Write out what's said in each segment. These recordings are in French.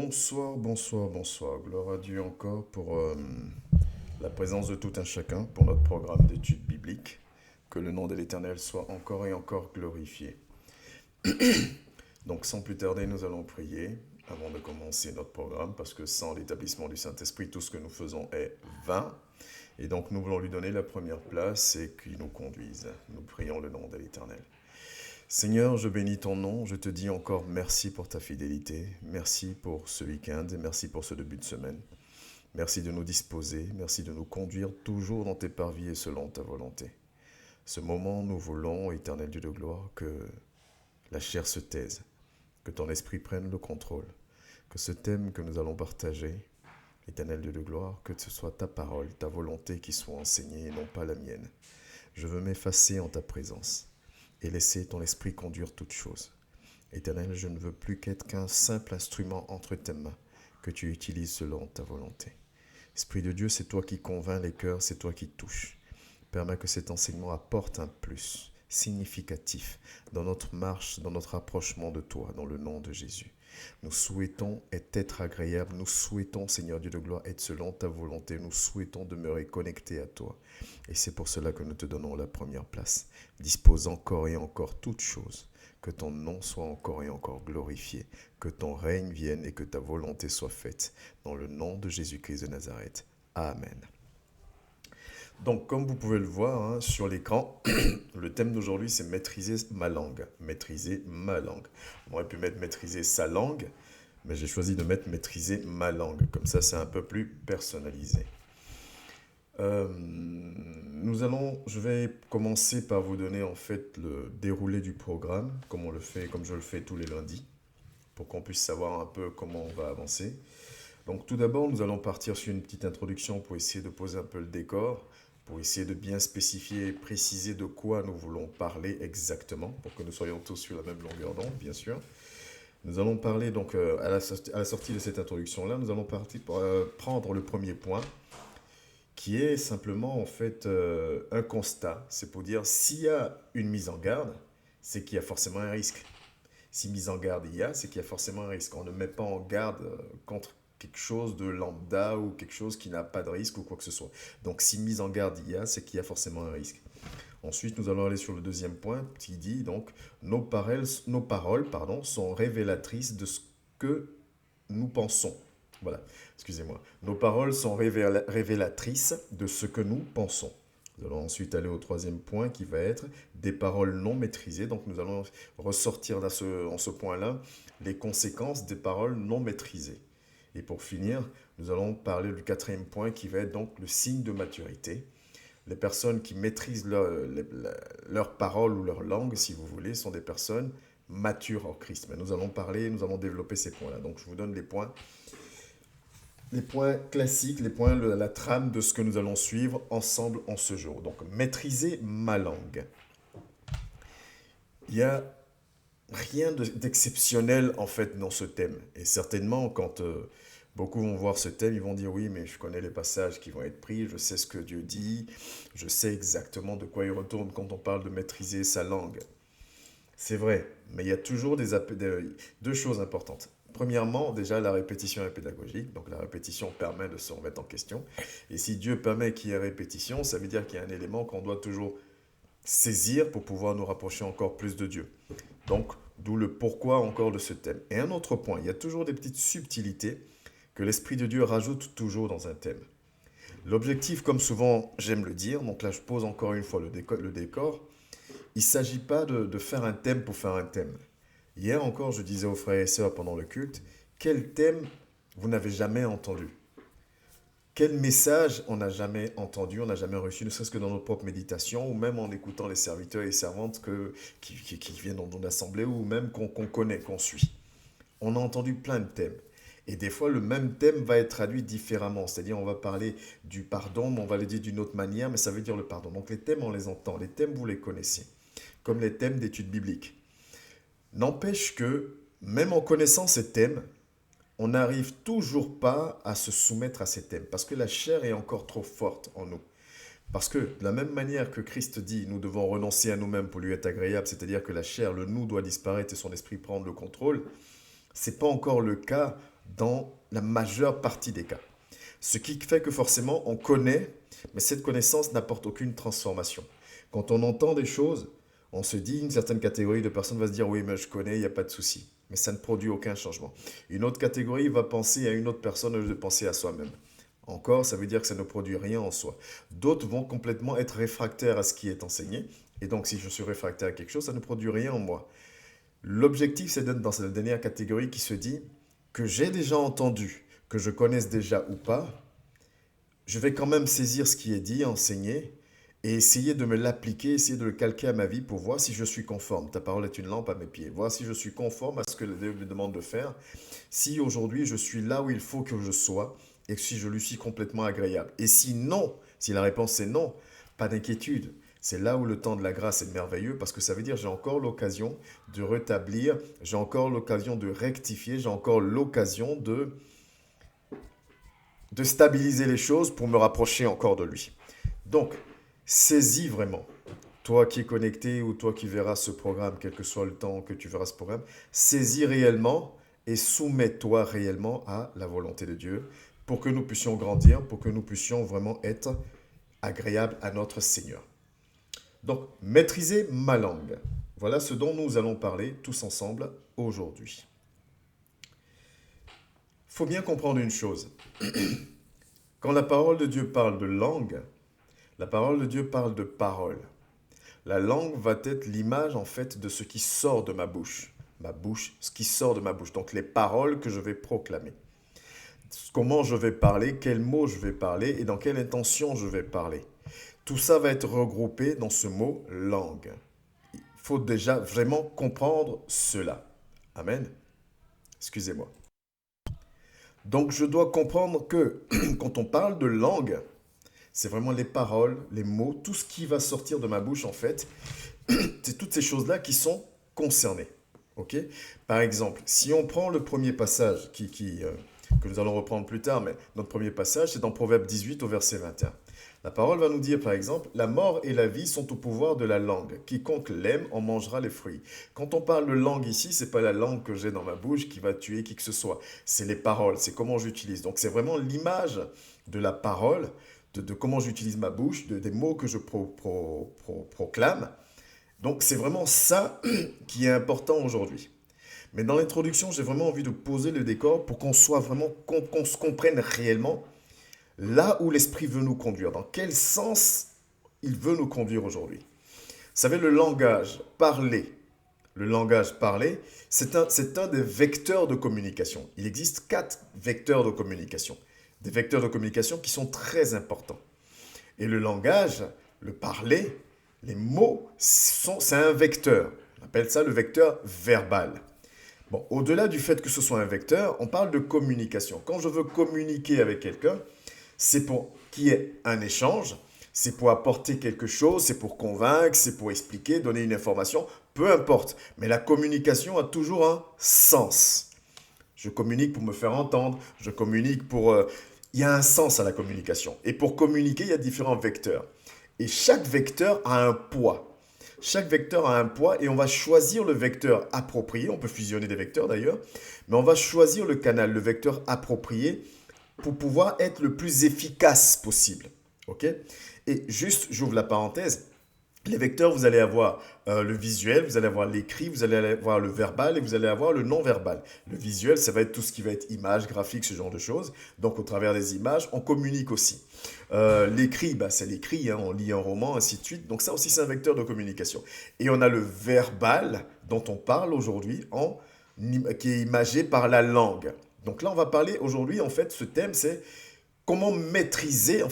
Bonsoir, bonsoir, bonsoir. Gloire à Dieu encore pour la présence de tout un chacun pour notre programme d'études bibliques. Que le nom de l'Éternel soit encore et encore glorifié. Donc sans plus tarder, nous allons prier avant de commencer notre programme parce que sans l'établissement du Saint-Esprit, tout ce que nous faisons est vain. Et donc nous voulons lui donner la première place et qu'il nous conduise. Nous prions le nom de l'Éternel. Seigneur, je bénis ton nom, je te dis encore merci pour ta fidélité, merci pour ce week-end et merci pour ce début de semaine. Merci de nous disposer, merci de nous conduire toujours dans tes parvis et selon ta volonté. Ce moment, nous voulons, éternel Dieu de gloire, que la chair se taise, que ton esprit prenne le contrôle, que ce thème que nous allons partager, éternel Dieu de gloire, que ce soit ta parole, ta volonté qui soit enseignée et non pas la mienne. Je veux m'effacer en ta présence et laisser ton esprit conduire toutes choses. Éternel, je ne veux plus qu'être qu'un simple instrument entre tes mains que tu utilises selon ta volonté. Esprit de Dieu, c'est toi qui convainc les cœurs, c'est toi qui touches. Permets que cet enseignement apporte un plus significatif dans notre marche, dans notre approchement de toi, dans le nom de Jésus. Nous souhaitons être agréables, nous souhaitons, Seigneur Dieu de gloire, être selon ta volonté, nous souhaitons demeurer connectés à toi. Et c'est pour cela que nous te donnons la première place. Dispose encore et encore toutes choses, que ton nom soit encore et encore glorifié, que ton règne vienne et que ta volonté soit faite. Dans le nom de Jésus-Christ de Nazareth. Amen. Donc, comme vous pouvez le voir hein, sur l'écran, le thème d'aujourd'hui, c'est maîtriser ma langue. Maîtriser ma langue. On aurait pu mettre maîtriser sa langue, mais j'ai choisi de mettre maîtriser ma langue. Comme ça, c'est un peu plus personnalisé. Je vais commencer par vous donner en fait le déroulé du programme, comme je le fais tous les lundis, pour qu'on puisse savoir un peu comment on va avancer. Donc tout d'abord, nous allons partir sur une petite introduction pour essayer de poser un peu le décor, pour essayer de bien spécifier et préciser de quoi nous voulons parler exactement, pour que nous soyons tous sur la même longueur d'onde, bien sûr. Nous allons parler donc à la sortie de cette introduction-là, nous allons prendre le premier point, qui est simplement en fait un constat. C'est pour dire s'il y a une mise en garde, c'est qu'il y a forcément un risque. Si mise en garde il y a, c'est qu'il y a forcément un risque. On ne met pas en garde contre quelque chose de lambda ou quelque chose qui n'a pas de risque ou quoi que ce soit. Donc si mise en garde il y a, c'est qu'il y a forcément un risque. Ensuite, nous allons aller sur le deuxième point qui dit donc nos paroles sont révélatrices de ce que nous pensons. Voilà, excusez-moi. Nos paroles sont révélatrices de ce que nous pensons. Nous allons ensuite aller au troisième point qui va être des paroles non maîtrisées. Donc nous allons ressortir en ce point-là les conséquences des paroles non maîtrisées. Et pour finir, nous allons parler du quatrième point qui va être donc le signe de maturité. Les personnes qui maîtrisent leur parole ou leur langue, si vous voulez, sont des personnes matures en Christ. Mais nous allons développer ces points-là. Donc je vous donne les points classiques, la trame de ce que nous allons suivre ensemble en ce jour. Donc, maîtriser ma langue. Il n'y a rien d'exceptionnel en fait dans ce thème. Et certainement, quand beaucoup vont voir ce thème, ils vont dire oui, mais je connais les passages qui vont être pris, je sais ce que Dieu dit, je sais exactement de quoi il retourne quand on parle de maîtriser sa langue. C'est vrai, mais il y a toujours deux choses importantes. Premièrement, déjà, la répétition est pédagogique, donc la répétition permet de se remettre en question. Et si Dieu permet qu'il y ait répétition, ça veut dire qu'il y a un élément qu'on doit toujours saisir pour pouvoir nous rapprocher encore plus de Dieu. Donc, d'où le pourquoi encore de ce thème. Et un autre point, il y a toujours des petites subtilités que l'Esprit de Dieu rajoute toujours dans un thème. L'objectif, comme souvent j'aime le dire, donc là je pose encore une fois le décor, il ne s'agit pas de faire un thème pour faire un thème. Hier encore, je disais aux frères et sœurs pendant le culte, quel thème vous n'avez jamais entendu? Quel message on n'a jamais entendu, on n'a jamais reçu, ne serait-ce que dans notre propre méditation, ou même en écoutant les serviteurs et servantes qui viennent dans nos assemblées, ou même qu'on connaît, qu'on suit. On a entendu plein de thèmes. Et des fois, le même thème va être traduit différemment. C'est-à-dire, on va parler du pardon, mais on va le dire d'une autre manière, mais ça veut dire le pardon. Donc les thèmes, on les entend. Les thèmes, vous les connaissez. Comme les thèmes d'études bibliques. N'empêche que, même en connaissant ces thèmes, on n'arrive toujours pas à se soumettre à ces thèmes, parce que la chair est encore trop forte en nous. Parce que de la même manière que Christ dit, nous devons renoncer à nous-mêmes pour lui être agréable, c'est-à-dire que la chair, le nous doit disparaître et son esprit prendre le contrôle, c'est pas encore le cas dans la majeure partie des cas. Ce qui fait que forcément on connaît, mais cette connaissance n'apporte aucune transformation. Quand on entend des choses, on se dit, une certaine catégorie de personnes va se dire, oui, mais je connais, il n'y a pas de souci. Mais ça ne produit aucun changement. Une autre catégorie va penser à une autre personne au lieu de penser à soi-même. Encore, ça veut dire que ça ne produit rien en soi. D'autres vont complètement être réfractaires à ce qui est enseigné. Et donc, si je suis réfractaire à quelque chose, ça ne produit rien en moi. L'objectif, c'est d'être dans cette dernière catégorie qui se dit que j'ai déjà entendu, que je connaisse déjà ou pas, je vais quand même saisir ce qui est dit, enseigné, et essayer de me l'appliquer, essayer de le calquer à ma vie pour voir si je suis conforme. Ta parole est une lampe à mes pieds. Voir si je suis conforme à ce que Dieu me demande de faire. Si aujourd'hui je suis là où il faut que je sois et si je lui suis complètement agréable. Et si non, si la réponse est non, pas d'inquiétude. C'est là où le temps de la grâce est merveilleux parce que ça veut dire j'ai encore l'occasion de rétablir, j'ai encore l'occasion de rectifier, j'ai encore l'occasion de stabiliser les choses pour me rapprocher encore de lui. Donc, saisis vraiment, toi qui es connecté ou toi qui verras ce programme, quel que soit le temps que tu verras ce programme, saisis réellement et soumets-toi réellement à la volonté de Dieu pour que nous puissions grandir, pour que nous puissions vraiment être agréables à notre Seigneur. Donc, maîtriser ma langue. Voilà ce dont nous allons parler tous ensemble aujourd'hui. Il faut bien comprendre une chose. Quand la parole de Dieu parle de langue, la parole de Dieu parle de parole. La langue va être l'image en fait de ce qui sort de ma bouche. Ma bouche, ce qui sort de ma bouche. Donc les paroles que je vais proclamer. Comment je vais parler, quels mots je vais parler et dans quelle intention je vais parler. Tout ça va être regroupé dans ce mot langue. Il faut déjà vraiment comprendre cela. Amen. Excusez-moi. Donc je dois comprendre que quand on parle de langue, c'est vraiment les paroles, les mots, tout ce qui va sortir de ma bouche en fait. C'est toutes ces choses-là qui sont concernées. Ok? Par exemple, si on prend le premier passage que nous allons reprendre plus tard, mais notre premier passage, c'est dans Proverbe 18 au verset 21. La parole va nous dire, par exemple, la mort et la vie sont au pouvoir de la langue. Quiconque l'aime en mangera les fruits. Quand on parle de langue ici, c'est pas la langue que j'ai dans ma bouche qui va tuer qui que ce soit. C'est les paroles, c'est comment j'utilise. Donc c'est vraiment l'image de la parole, de comment j'utilise ma bouche, des mots que je proclame. Donc c'est vraiment ça qui est important aujourd'hui. Mais dans l'introduction, j'ai vraiment envie de poser le décor pour qu'on soit vraiment, qu'on se comprenne réellement là où l'Esprit veut nous conduire, dans quel sens il veut nous conduire aujourd'hui. Vous savez, le langage parlé, c'est un des vecteurs de communication. Il existe 4 vecteurs de communication. Des vecteurs de communication qui sont très importants. Et le langage, le parler, les mots, c'est un vecteur. On appelle ça le vecteur verbal. Bon, au-delà du fait que ce soit un vecteur, on parle de communication. Quand je veux communiquer avec quelqu'un, c'est pour qu'il y ait un échange, c'est pour apporter quelque chose, c'est pour convaincre, c'est pour expliquer, donner une information, peu importe. Mais la communication a toujours un sens. Je communique pour me faire entendre, je communique pour... il y a un sens à la communication. Et pour communiquer, il y a différents vecteurs. Et chaque vecteur a un poids. Chaque vecteur a un poids et on va choisir le vecteur approprié. On peut fusionner des vecteurs d'ailleurs. Mais on va choisir le canal, le vecteur approprié pour pouvoir être le plus efficace possible. Ok? Et juste, j'ouvre la parenthèse, les vecteurs, vous allez avoir le visuel, vous allez avoir l'écrit, vous allez avoir le verbal et vous allez avoir le non-verbal. Le visuel, ça va être tout ce qui va être image, graphique, ce genre de choses. Donc, au travers des images, on communique aussi. L'écrit, c'est l'écrit, hein, on lit un roman, ainsi de suite. Donc, ça aussi, c'est un vecteur de communication. Et on a le verbal dont on parle aujourd'hui, qui est imagé par la langue. Donc là, on va parler aujourd'hui, en fait, ce thème, c'est comment maîtriser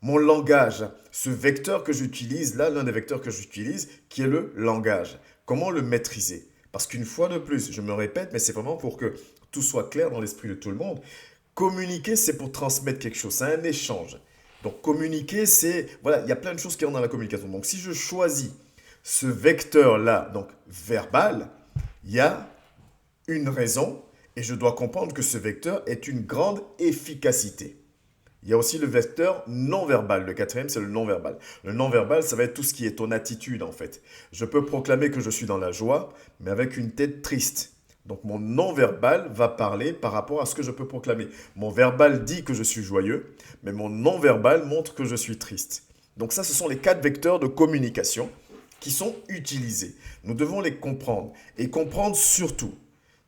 mon langage. Ce vecteur que j'utilise, là, l'un des vecteurs que j'utilise, qui est le langage. Comment le maîtriser? Parce qu'une fois de plus, je me répète, mais c'est vraiment pour que tout soit clair dans l'esprit de tout le monde. Communiquer, c'est pour transmettre quelque chose, c'est un échange. Donc communiquer, c'est... Voilà, il y a plein de choses qui rentrent dans la communication. Donc si je choisis ce vecteur-là, donc verbal, il y a une raison. Et je dois comprendre que ce vecteur est une grande efficacité. Il y a aussi le vecteur non-verbal. Le quatrième, c'est le non-verbal. Le non-verbal, ça va être tout ce qui est ton attitude, en fait. Je peux proclamer que je suis dans la joie, mais avec une tête triste. Donc mon non-verbal va parler par rapport à ce que je peux proclamer. Mon verbal dit que je suis joyeux, mais mon non-verbal montre que je suis triste. Donc ça, ce sont les 4 vecteurs de communication qui sont utilisés. Nous devons les comprendre et comprendre surtout,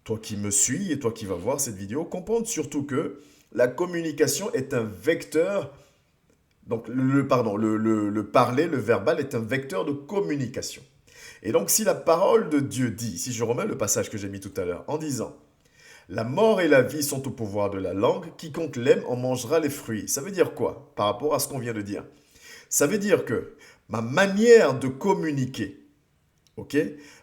toi qui me suis et toi qui vas voir cette vidéo, comprendre surtout que la communication est un vecteur, donc le parler, le verbal est un vecteur de communication. Et donc si la parole de Dieu dit, si je remets le passage que j'ai mis tout à l'heure, en disant, la mort et la vie sont au pouvoir de la langue, quiconque l'aime en mangera les fruits. Ça veut dire quoi par rapport à ce qu'on vient de dire? Ça veut dire que ma manière de communiquer, ok,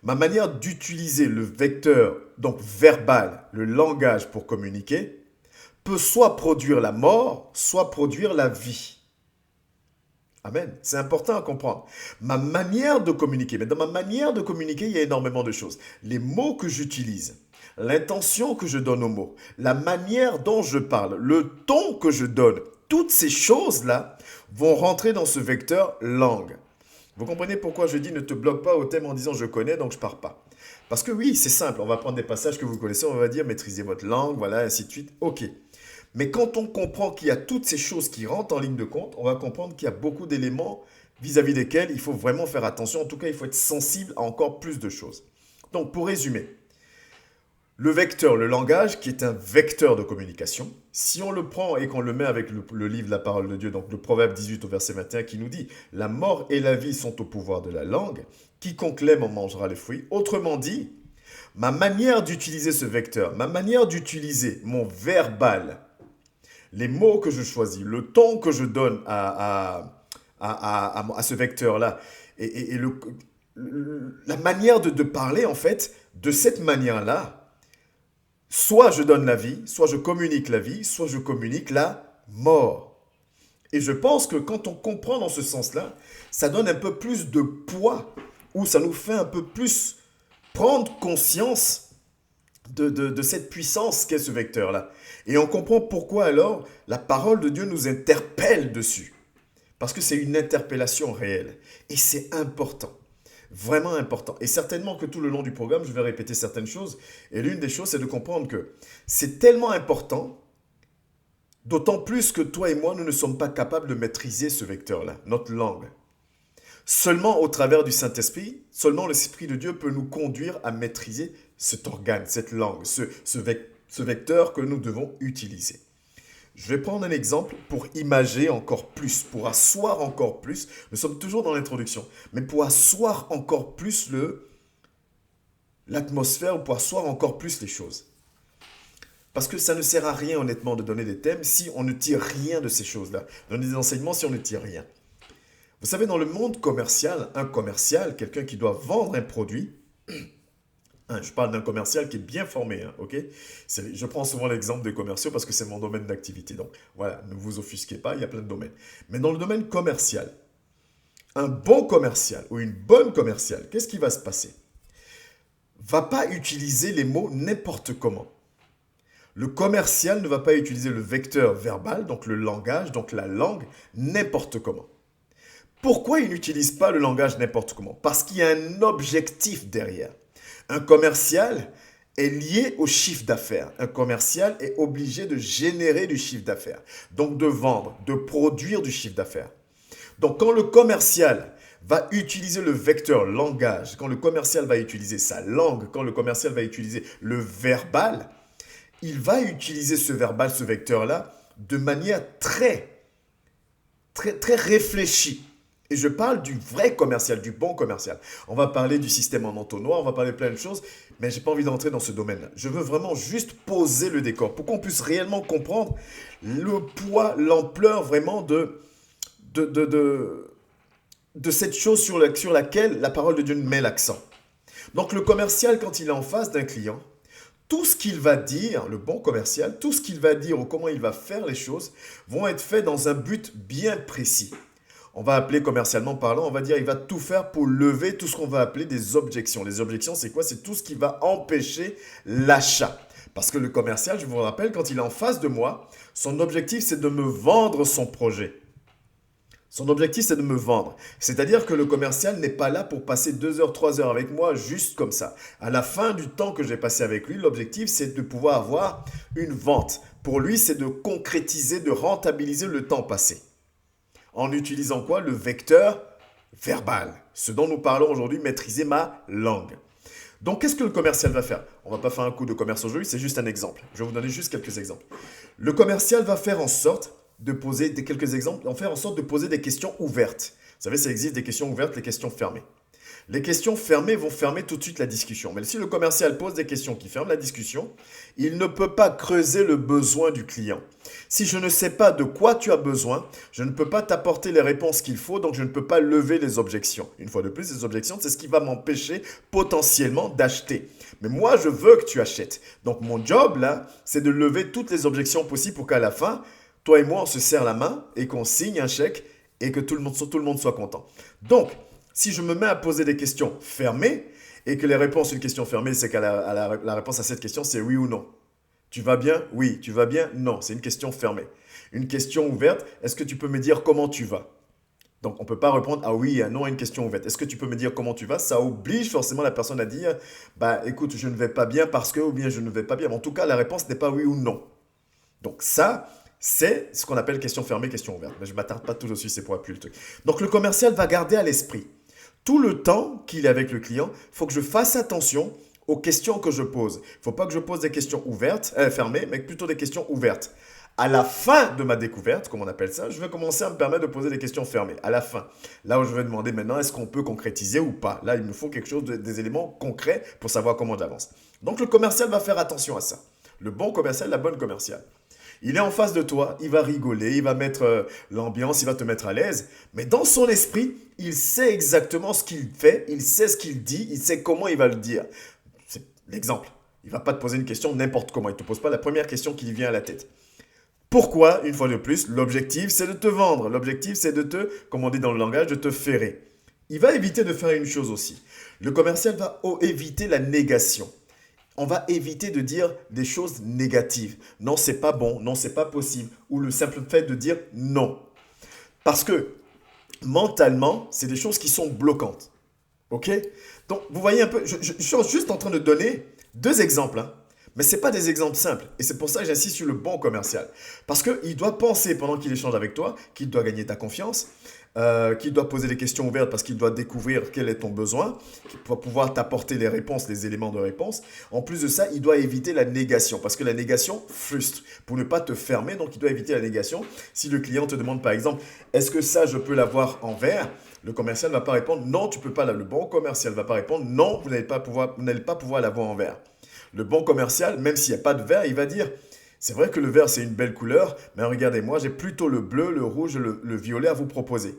ma manière d'utiliser le vecteur, donc verbal, le langage pour communiquer, peut soit produire la mort, soit produire la vie. Amen. C'est important à comprendre. Ma manière de communiquer, mais dans ma manière de communiquer, il y a énormément de choses. Les mots que j'utilise, l'intention que je donne aux mots, la manière dont je parle, le ton que je donne, toutes ces choses-là vont rentrer dans ce vecteur langue. Vous comprenez pourquoi je dis ne te bloque pas au thème en disant je connais donc je pars pas. Parce que oui, c'est simple, on va prendre des passages que vous connaissez, on va dire maîtrisez votre langue, voilà, ainsi de suite. Ok. Mais quand on comprend qu'il y a toutes ces choses qui rentrent en ligne de compte, on va comprendre qu'il y a beaucoup d'éléments vis-à-vis desquels il faut vraiment faire attention. En tout cas, il faut être sensible à encore plus de choses. Donc, pour résumer, le vecteur, le langage, qui est un vecteur de communication, si on le prend et qu'on le met avec le livre La Parole de Dieu, donc le Proverbe 18 au verset 21 qui nous dit « La mort et la vie sont au pouvoir de la langue, quiconque l'aime en mangera les fruits ». Autrement dit, ma manière d'utiliser ce vecteur, ma manière d'utiliser mon verbal, les mots que je choisis, le ton que je donne à ce vecteur-là, et la manière de parler, en fait, de cette manière-là, soit je donne la vie, soit je communique la vie, soit je communique la mort. Et je pense que quand on comprend dans ce sens-là, ça donne un peu plus de poids, ou ça nous fait un peu plus prendre conscience de cette puissance qu'est ce vecteur-là. Et on comprend pourquoi alors la parole de Dieu nous interpelle dessus. Parce que c'est une interpellation réelle. Et c'est important. Vraiment important. Et certainement que tout le long du programme, je vais répéter certaines choses. Et l'une des choses, c'est de comprendre que c'est tellement important, d'autant plus que toi et moi, nous ne sommes pas capables de maîtriser ce vecteur-là, notre langue. Seulement au travers du Saint-Esprit, seulement l'Esprit de Dieu peut nous conduire à maîtriser cet organe, cette langue, ce vecteur que nous devons utiliser. Je vais prendre un exemple pour imager encore plus, pour asseoir encore plus. Nous sommes toujours dans l'introduction, mais pour asseoir encore plus l'atmosphère, ou pour asseoir encore plus les choses. Parce que ça ne sert à rien, honnêtement, de donner des thèmes si on ne tire rien de ces choses-là. Donner des enseignements si on ne tire rien. Vous savez, dans le monde commercial, un commercial, quelqu'un qui doit vendre un produit, je parle d'un commercial qui est bien formé, ok? Je prends souvent l'exemple des commerciaux parce que c'est mon domaine d'activité. Donc voilà, ne vous offusquez pas, il y a plein de domaines. Mais dans le domaine commercial, un bon commercial ou une bonne commerciale, qu'est-ce qui va se passer? Va pas utiliser les mots n'importe comment. Le commercial ne va pas utiliser le vecteur verbal, donc le langage, donc la langue, n'importe comment. Pourquoi il n'utilise pas le langage n'importe comment? Parce qu'il y a un objectif derrière. Un commercial est lié au chiffre d'affaires. Un commercial est obligé de générer du chiffre d'affaires. Donc de vendre, de produire du chiffre d'affaires. Donc quand le commercial va utiliser le vecteur langage, quand le commercial va utiliser sa langue, quand le commercial va utiliser le verbal, il va utiliser ce verbal, ce vecteur-là, de manière très réfléchie. Et je parle du vrai commercial, du bon commercial. On va parler du système en entonnoir, on va parler de plein de choses, mais je n'ai pas envie d'entrer dans ce domaine-là. Je veux vraiment juste poser le décor pour qu'on puisse réellement comprendre le poids, l'ampleur vraiment de cette chose sur laquelle la parole de Dieu met l'accent. Donc le commercial, quand il est en face d'un client, tout ce qu'il va dire, le bon commercial, tout ce qu'il va dire ou comment il va faire les choses vont être faits dans un but bien précis. On va appeler commercialement parlant, on va dire il va tout faire pour lever tout ce qu'on va appeler des objections. Les objections, c'est quoi? C'est tout ce qui va empêcher l'achat. Parce que le commercial, je vous rappelle, quand il est en face de moi, son objectif, c'est de me vendre son projet. Son objectif, c'est de me vendre. C'est-à-dire que le commercial n'est pas là pour passer 2 heures, 3 heures avec moi juste comme ça. À la fin du temps que j'ai passé avec lui, l'objectif, c'est de pouvoir avoir une vente. Pour lui, c'est de concrétiser, de rentabiliser le temps passé. En utilisant quoi? Le vecteur verbal. Ce dont nous parlons aujourd'hui, maîtriser ma langue. Donc, qu'est-ce que le commercial va faire? On ne va pas faire un coup de commerce aujourd'hui, c'est juste un exemple. Je vais vous donner juste quelques exemples. Le commercial va faire en sorte de poser quelques exemples, en faire en sorte de poser des questions ouvertes. Vous savez, ça existe des questions ouvertes, les questions fermées. Les questions fermées vont fermer tout de suite la discussion. Mais si le commercial pose des questions qui ferment la discussion, il ne peut pas creuser le besoin du client. Si je ne sais pas de quoi tu as besoin, je ne peux pas t'apporter les réponses qu'il faut, donc je ne peux pas lever les objections. Une fois de plus, les objections, c'est ce qui va m'empêcher potentiellement d'acheter. Mais moi, je veux que tu achètes. Donc mon job, là, c'est de lever toutes les objections possibles pour qu'à la fin, toi et moi, on se serre la main et qu'on signe un chèque et que tout le monde soit content. Donc, si je me mets à poser des questions fermées et que les réponses d'une question fermée, c'est que la réponse à cette question, c'est oui ou non. Tu vas bien? Oui. Tu vas bien? Non. C'est une question fermée. Une question ouverte, est-ce que tu peux me dire comment tu vas? Donc, on ne peut pas répondre à oui et à non à une question ouverte. Est-ce que tu peux me dire comment tu vas? Ça oblige forcément la personne à dire, bah écoute, je ne vais pas bien parce que, ou bien je ne vais pas bien. Mais en tout cas, la réponse n'est pas oui ou non. Donc ça, c'est ce qu'on appelle question fermée, question ouverte. Mais je ne m'attarde pas tout dessus, c'est pour appuyer le truc. Donc le commercial va garder à l'esprit tout le temps qu'il est avec le client, il faut que je fasse attention aux questions que je pose. Il ne faut pas que je pose des questions ouvertes, fermées, mais plutôt des questions ouvertes. À la fin de ma découverte, comme on appelle ça, je vais commencer à me permettre de poser des questions fermées. À la fin, là où je vais demander maintenant, est-ce qu'on peut concrétiser ou pas? Là, il me faut quelque chose, des éléments concrets pour savoir comment j'avance. Donc le commercial va faire attention à ça. Le bon commercial, la bonne commerciale. Il est en face de toi, il va rigoler, il va mettre l'ambiance, il va te mettre à l'aise. Mais dans son esprit, il sait exactement ce qu'il fait, il sait ce qu'il dit, il sait comment il va le dire. C'est l'exemple. Il ne va pas te poser une question n'importe comment. Il ne te pose pas la première question qui lui vient à la tête. Pourquoi, une fois de plus, l'objectif, c'est de te vendre. L'objectif, c'est de te, comme on dit dans le langage, de te ferrer. Il va éviter de faire une chose aussi. Le commercial va éviter la négation. On va éviter de dire des choses négatives. Non, c'est pas bon, non, c'est pas possible. Ou le simple fait de dire non. Parce que mentalement, c'est des choses qui sont bloquantes. OK? Donc, vous voyez un peu, je suis juste en train de donner 2 exemples, hein. Mais ce n'est pas des exemples simples. Et c'est pour ça que j'insiste sur le bon commercial. Parce qu'il doit penser pendant qu'il échange avec toi qu'il doit gagner ta confiance, qu'il doit poser des questions ouvertes parce qu'il doit découvrir quel est ton besoin, pour pouvoir t'apporter les réponses, les éléments de réponse. En plus de ça, il doit éviter la négation parce que la négation frustre. Pour ne pas te fermer, donc il doit éviter la négation. Si le client te demande par exemple, est-ce que ça je peux l'avoir en verre? Le commercial ne va pas répondre non, tu peux pas. Le bon commercial ne va pas répondre non, vous n'allez pas pouvoir l'avoir en verre. Le bon commercial, même s'il n'y a pas de vert, il va dire, c'est vrai que le vert c'est une belle couleur, mais regardez, moi j'ai plutôt le bleu, le rouge, le violet à vous proposer.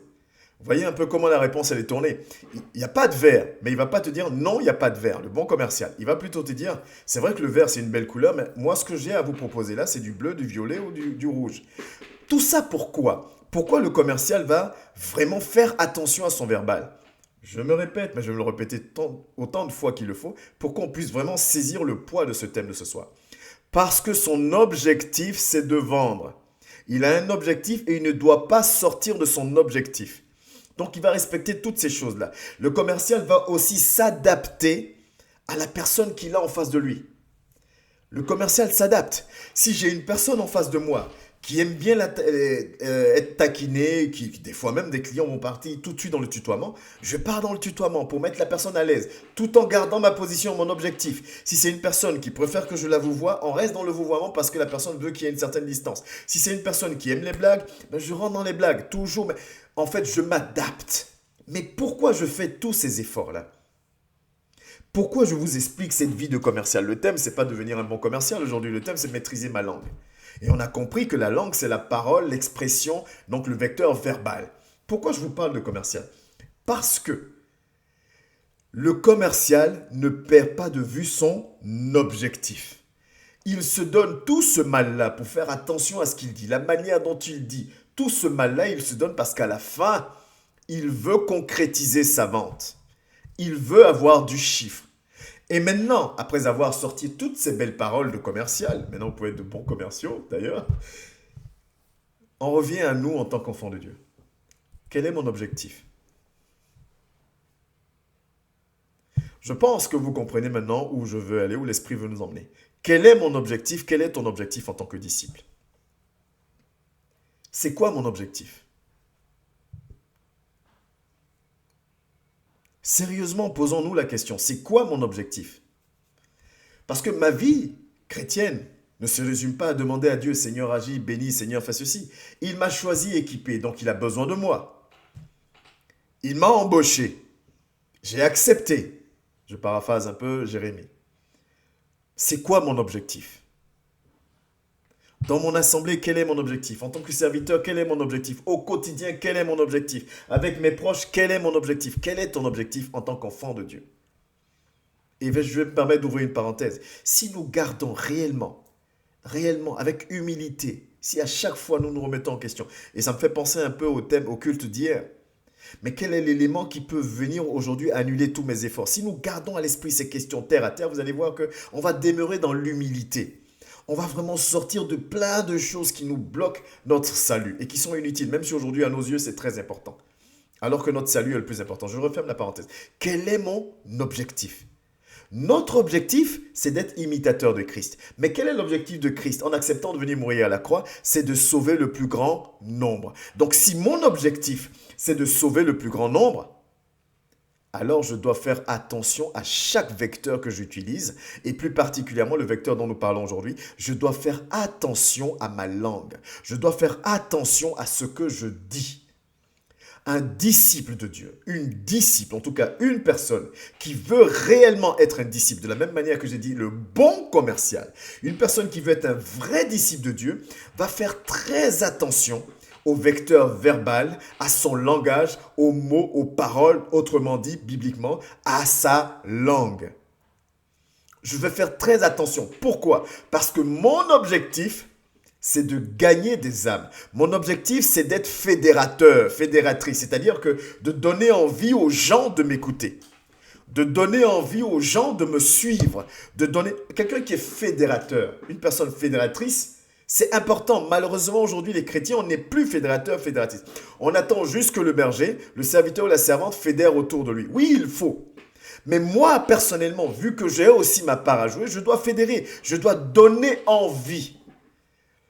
Vous voyez un peu comment la réponse elle est tournée. Il n'y a pas de vert, mais il ne va pas te dire non, il n'y a pas de vert. Le bon commercial, il va plutôt te dire, c'est vrai que le vert c'est une belle couleur, mais moi ce que j'ai à vous proposer là, c'est du bleu, du violet ou du rouge. Tout ça pourquoi? Pourquoi le commercial va vraiment faire attention à son verbal? Je me répète, mais je vais le répéter autant de fois qu'il le faut pour qu'on puisse vraiment saisir le poids de ce thème de ce soir. Parce que son objectif, c'est de vendre. Il a un objectif et il ne doit pas sortir de son objectif. Donc, il va respecter toutes ces choses-là. Le commercial va aussi s'adapter à la personne qu'il a en face de lui. Le commercial s'adapte. Si j'ai une personne en face de moi qui aime bien être taquiné, des fois même des clients vont partir tout de suite dans le tutoiement, je pars dans le tutoiement pour mettre la personne à l'aise, tout en gardant ma position, mon objectif. Si c'est une personne qui préfère que je la vouvoie, on reste dans le vouvoiement parce que la personne veut qu'il y ait une certaine distance. Si c'est une personne qui aime les blagues, ben je rentre dans les blagues, toujours. Mais en fait, je m'adapte. Mais pourquoi je fais tous ces efforts-là? Pourquoi je vous explique cette vie de commercial? Le thème, c'est pas devenir un bon commercial aujourd'hui. Le thème, c'est maîtriser ma langue. Et on a compris que la langue, c'est la parole, l'expression, donc le vecteur verbal. Pourquoi je vous parle de commercial? Parce que le commercial ne perd pas de vue son objectif. Il se donne tout ce mal-là pour faire attention à ce qu'il dit, la manière dont il dit. Tout ce mal-là, il se donne parce qu'à la fin, il veut concrétiser sa vente. Il veut avoir du chiffre. Et maintenant, après avoir sorti toutes ces belles paroles de commercial, maintenant vous pouvez être de bons commerciaux d'ailleurs, on revient à nous en tant qu'enfants de Dieu. Quel est mon objectif? Je pense que vous comprenez maintenant où je veux aller, où l'Esprit veut nous emmener. Quel est mon objectif? Quel est ton objectif en tant que disciple? C'est quoi mon objectif? Sérieusement, posons-nous la question, c'est quoi mon objectif? Parce que ma vie chrétienne ne se résume pas à demander à Dieu, Seigneur agis, bénis, Seigneur fais ceci. Il m'a choisi équipé, donc il a besoin de moi. Il m'a embauché. J'ai accepté. Je paraphrase un peu Jérémie. C'est quoi mon objectif? Dans mon assemblée, quel est mon objectif? En tant que serviteur, quel est mon objectif? Au quotidien, quel est mon objectif? Avec mes proches, quel est mon objectif? Quel est ton objectif en tant qu'enfant de Dieu? Et je vais me permettre d'ouvrir une parenthèse. Si nous gardons réellement, avec humilité, si à chaque fois nous nous remettons en question, et ça me fait penser un peu au thème, au culte d'hier, mais quel est l'élément qui peut venir aujourd'hui annuler tous mes efforts? Si nous gardons à l'esprit ces questions terre à terre, vous allez voir qu'on va demeurer dans l'humilité. On va vraiment sortir de plein de choses qui nous bloquent notre salut et qui sont inutiles, même si aujourd'hui à nos yeux c'est très important. Alors que notre salut est le plus important. Je referme la parenthèse. Quel est mon objectif? Notre objectif, c'est d'être imitateur de Christ. Mais quel est l'objectif de Christ en acceptant de venir mourir à la croix? C'est de sauver le plus grand nombre. Donc si mon objectif, c'est de sauver le plus grand nombre, alors je dois faire attention à chaque vecteur que j'utilise, et plus particulièrement le vecteur dont nous parlons aujourd'hui, je dois faire attention à ma langue. Je dois faire attention à ce que je dis. Un disciple de Dieu, une disciple, en tout cas une personne qui veut réellement être un disciple, de la même manière que j'ai dit le bon commercial, une personne qui veut être un vrai disciple de Dieu, va faire très attention au vecteur verbal, à son langage, aux mots, aux paroles, autrement dit, bibliquement, à sa langue. Je vais faire très attention. Pourquoi? Parce que mon objectif, c'est de gagner des âmes. Mon objectif, c'est d'être fédérateur, fédératrice, c'est-à-dire que de donner envie aux gens de m'écouter, de donner envie aux gens de me suivre, de donner quelqu'un qui est fédérateur, une personne fédératrice. C'est important. Malheureusement, aujourd'hui, les chrétiens, on n'est plus fédérateur, fédératrice. On attend juste que le berger, le serviteur ou la servante fédère autour de lui. Oui, il faut. Mais moi, personnellement, vu que j'ai aussi ma part à jouer, je dois fédérer. Je dois donner envie.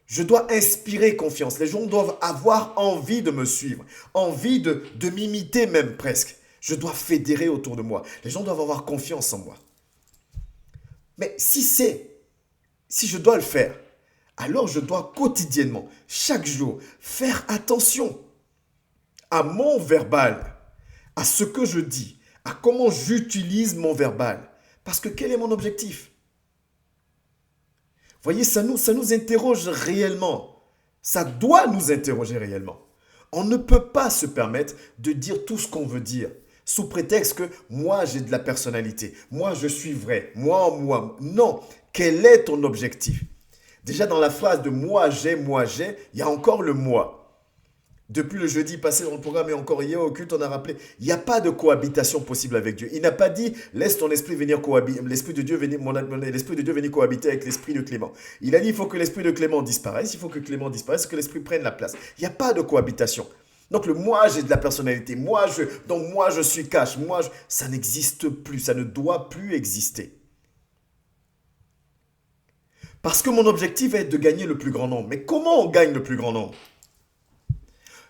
Je dois inspirer confiance. Les gens doivent avoir envie de me suivre, envie de m'imiter même presque. Je dois fédérer autour de moi. Les gens doivent avoir confiance en moi. Mais si je dois le faire, alors je dois quotidiennement, chaque jour, faire attention à mon verbal, à ce que je dis, à comment j'utilise mon verbal. Parce que quel est mon objectif? Voyez, ça nous interroge réellement. Ça doit nous interroger réellement. On ne peut pas se permettre de dire tout ce qu'on veut dire sous prétexte que moi j'ai de la personnalité, moi je suis vrai, moi. Non, quel est ton objectif? Déjà dans la phrase de moi j'ai, il y a encore le moi. Depuis le jeudi passé dans le programme et encore hier au culte, on a rappelé, il n'y a pas de cohabitation possible avec Dieu. Il n'a pas dit, laisse ton esprit venir cohabiter, l'esprit de Dieu venir cohabiter avec l'esprit de Clément. Il a dit, il faut que l'esprit de Clément disparaisse, il faut que Clément disparaisse, que l'esprit prenne la place. Il n'y a pas de cohabitation. Donc le moi, j'ai de la personnalité, moi je suis cash, ça n'existe plus, ça ne doit plus exister. Parce que mon objectif est de gagner le plus grand nombre. Mais comment on gagne le plus grand nombre?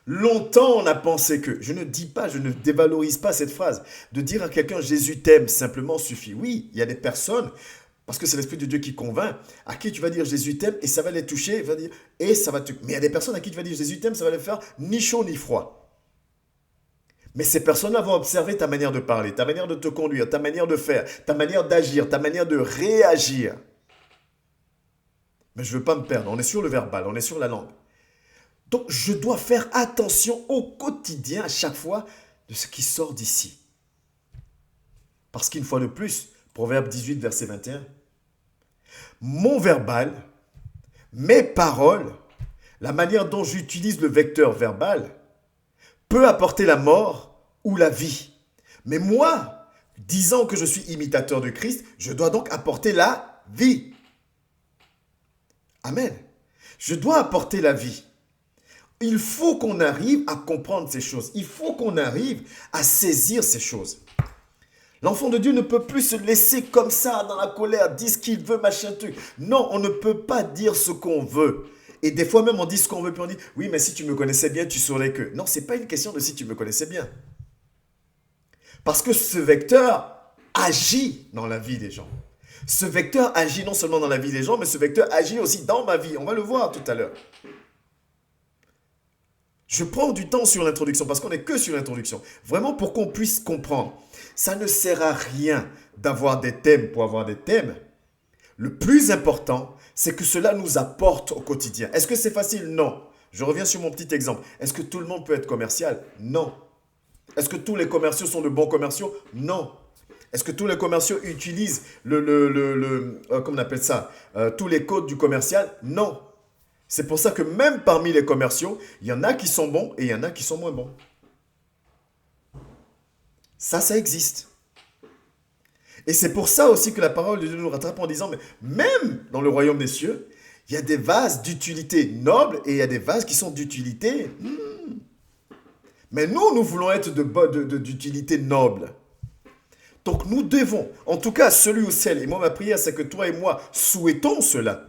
Longtemps, on a pensé que, je ne dis pas, je ne dévalorise pas cette phrase, de dire à quelqu'un Jésus t'aime simplement suffit. Oui, il y a des personnes, parce que c'est l'Esprit de Dieu qui convainc, à qui tu vas dire Jésus t'aime et ça va les toucher, mais il y a des personnes à qui tu vas dire Jésus t'aime, ça va les faire ni chaud ni froid. Mais ces personnes-là vont observer ta manière de parler, ta manière de te conduire, ta manière de faire, ta manière d'agir, ta manière de réagir. Mais je ne veux pas me perdre, on est sur le verbal, on est sur la langue. Donc, je dois faire attention au quotidien, à chaque fois, de ce qui sort d'ici. Parce qu'une fois de plus, Proverbe 18, verset 21, mon verbal, mes paroles, la manière dont j'utilise le vecteur verbal, peut apporter la mort ou la vie. Mais moi, disant que je suis imitateur de Christ, je dois donc apporter la vie. Amen. Je dois apporter la vie. Il faut qu'on arrive à comprendre ces choses. Il faut qu'on arrive à saisir ces choses. L'enfant de Dieu ne peut plus se laisser comme ça dans la colère, dire ce qu'il veut, machin truc. Non, on ne peut pas dire ce qu'on veut. Et des fois même on dit ce qu'on veut, puis on dit, oui, mais si tu me connaissais bien, tu saurais que. Non, ce n'est pas une question de si tu me connaissais bien. Parce que ce vecteur agit dans la vie des gens. Ce vecteur agit non seulement dans la vie des gens, mais ce vecteur agit aussi dans ma vie. On va le voir tout à l'heure. Je prends du temps sur l'introduction parce qu'on n'est que sur l'introduction. Vraiment pour qu'on puisse comprendre. Ça ne sert à rien d'avoir des thèmes pour avoir des thèmes. Le plus important, c'est que cela nous apporte au quotidien. Est-ce que c'est facile? Non. Je reviens sur mon petit exemple. Est-ce que tout le monde peut être commercial? Non. Est-ce que tous les commerciaux sont de bons commerciaux? Non. Est-ce que tous les commerciaux utilisent comment on appelle ça, tous les codes du commercial? Non. C'est pour ça que même parmi les commerciaux, il y en a qui sont bons et il y en a qui sont moins bons. Ça existe. Et c'est pour ça aussi que la parole de Dieu nous rattrape en disant, mais même dans le royaume des cieux, il y a des vases d'utilité noble et il y a des vases qui sont d'utilité. Mais nous voulons être d'utilité noble. Donc nous devons, en tout cas celui ou celle, et moi ma prière c'est que toi et moi souhaitons cela.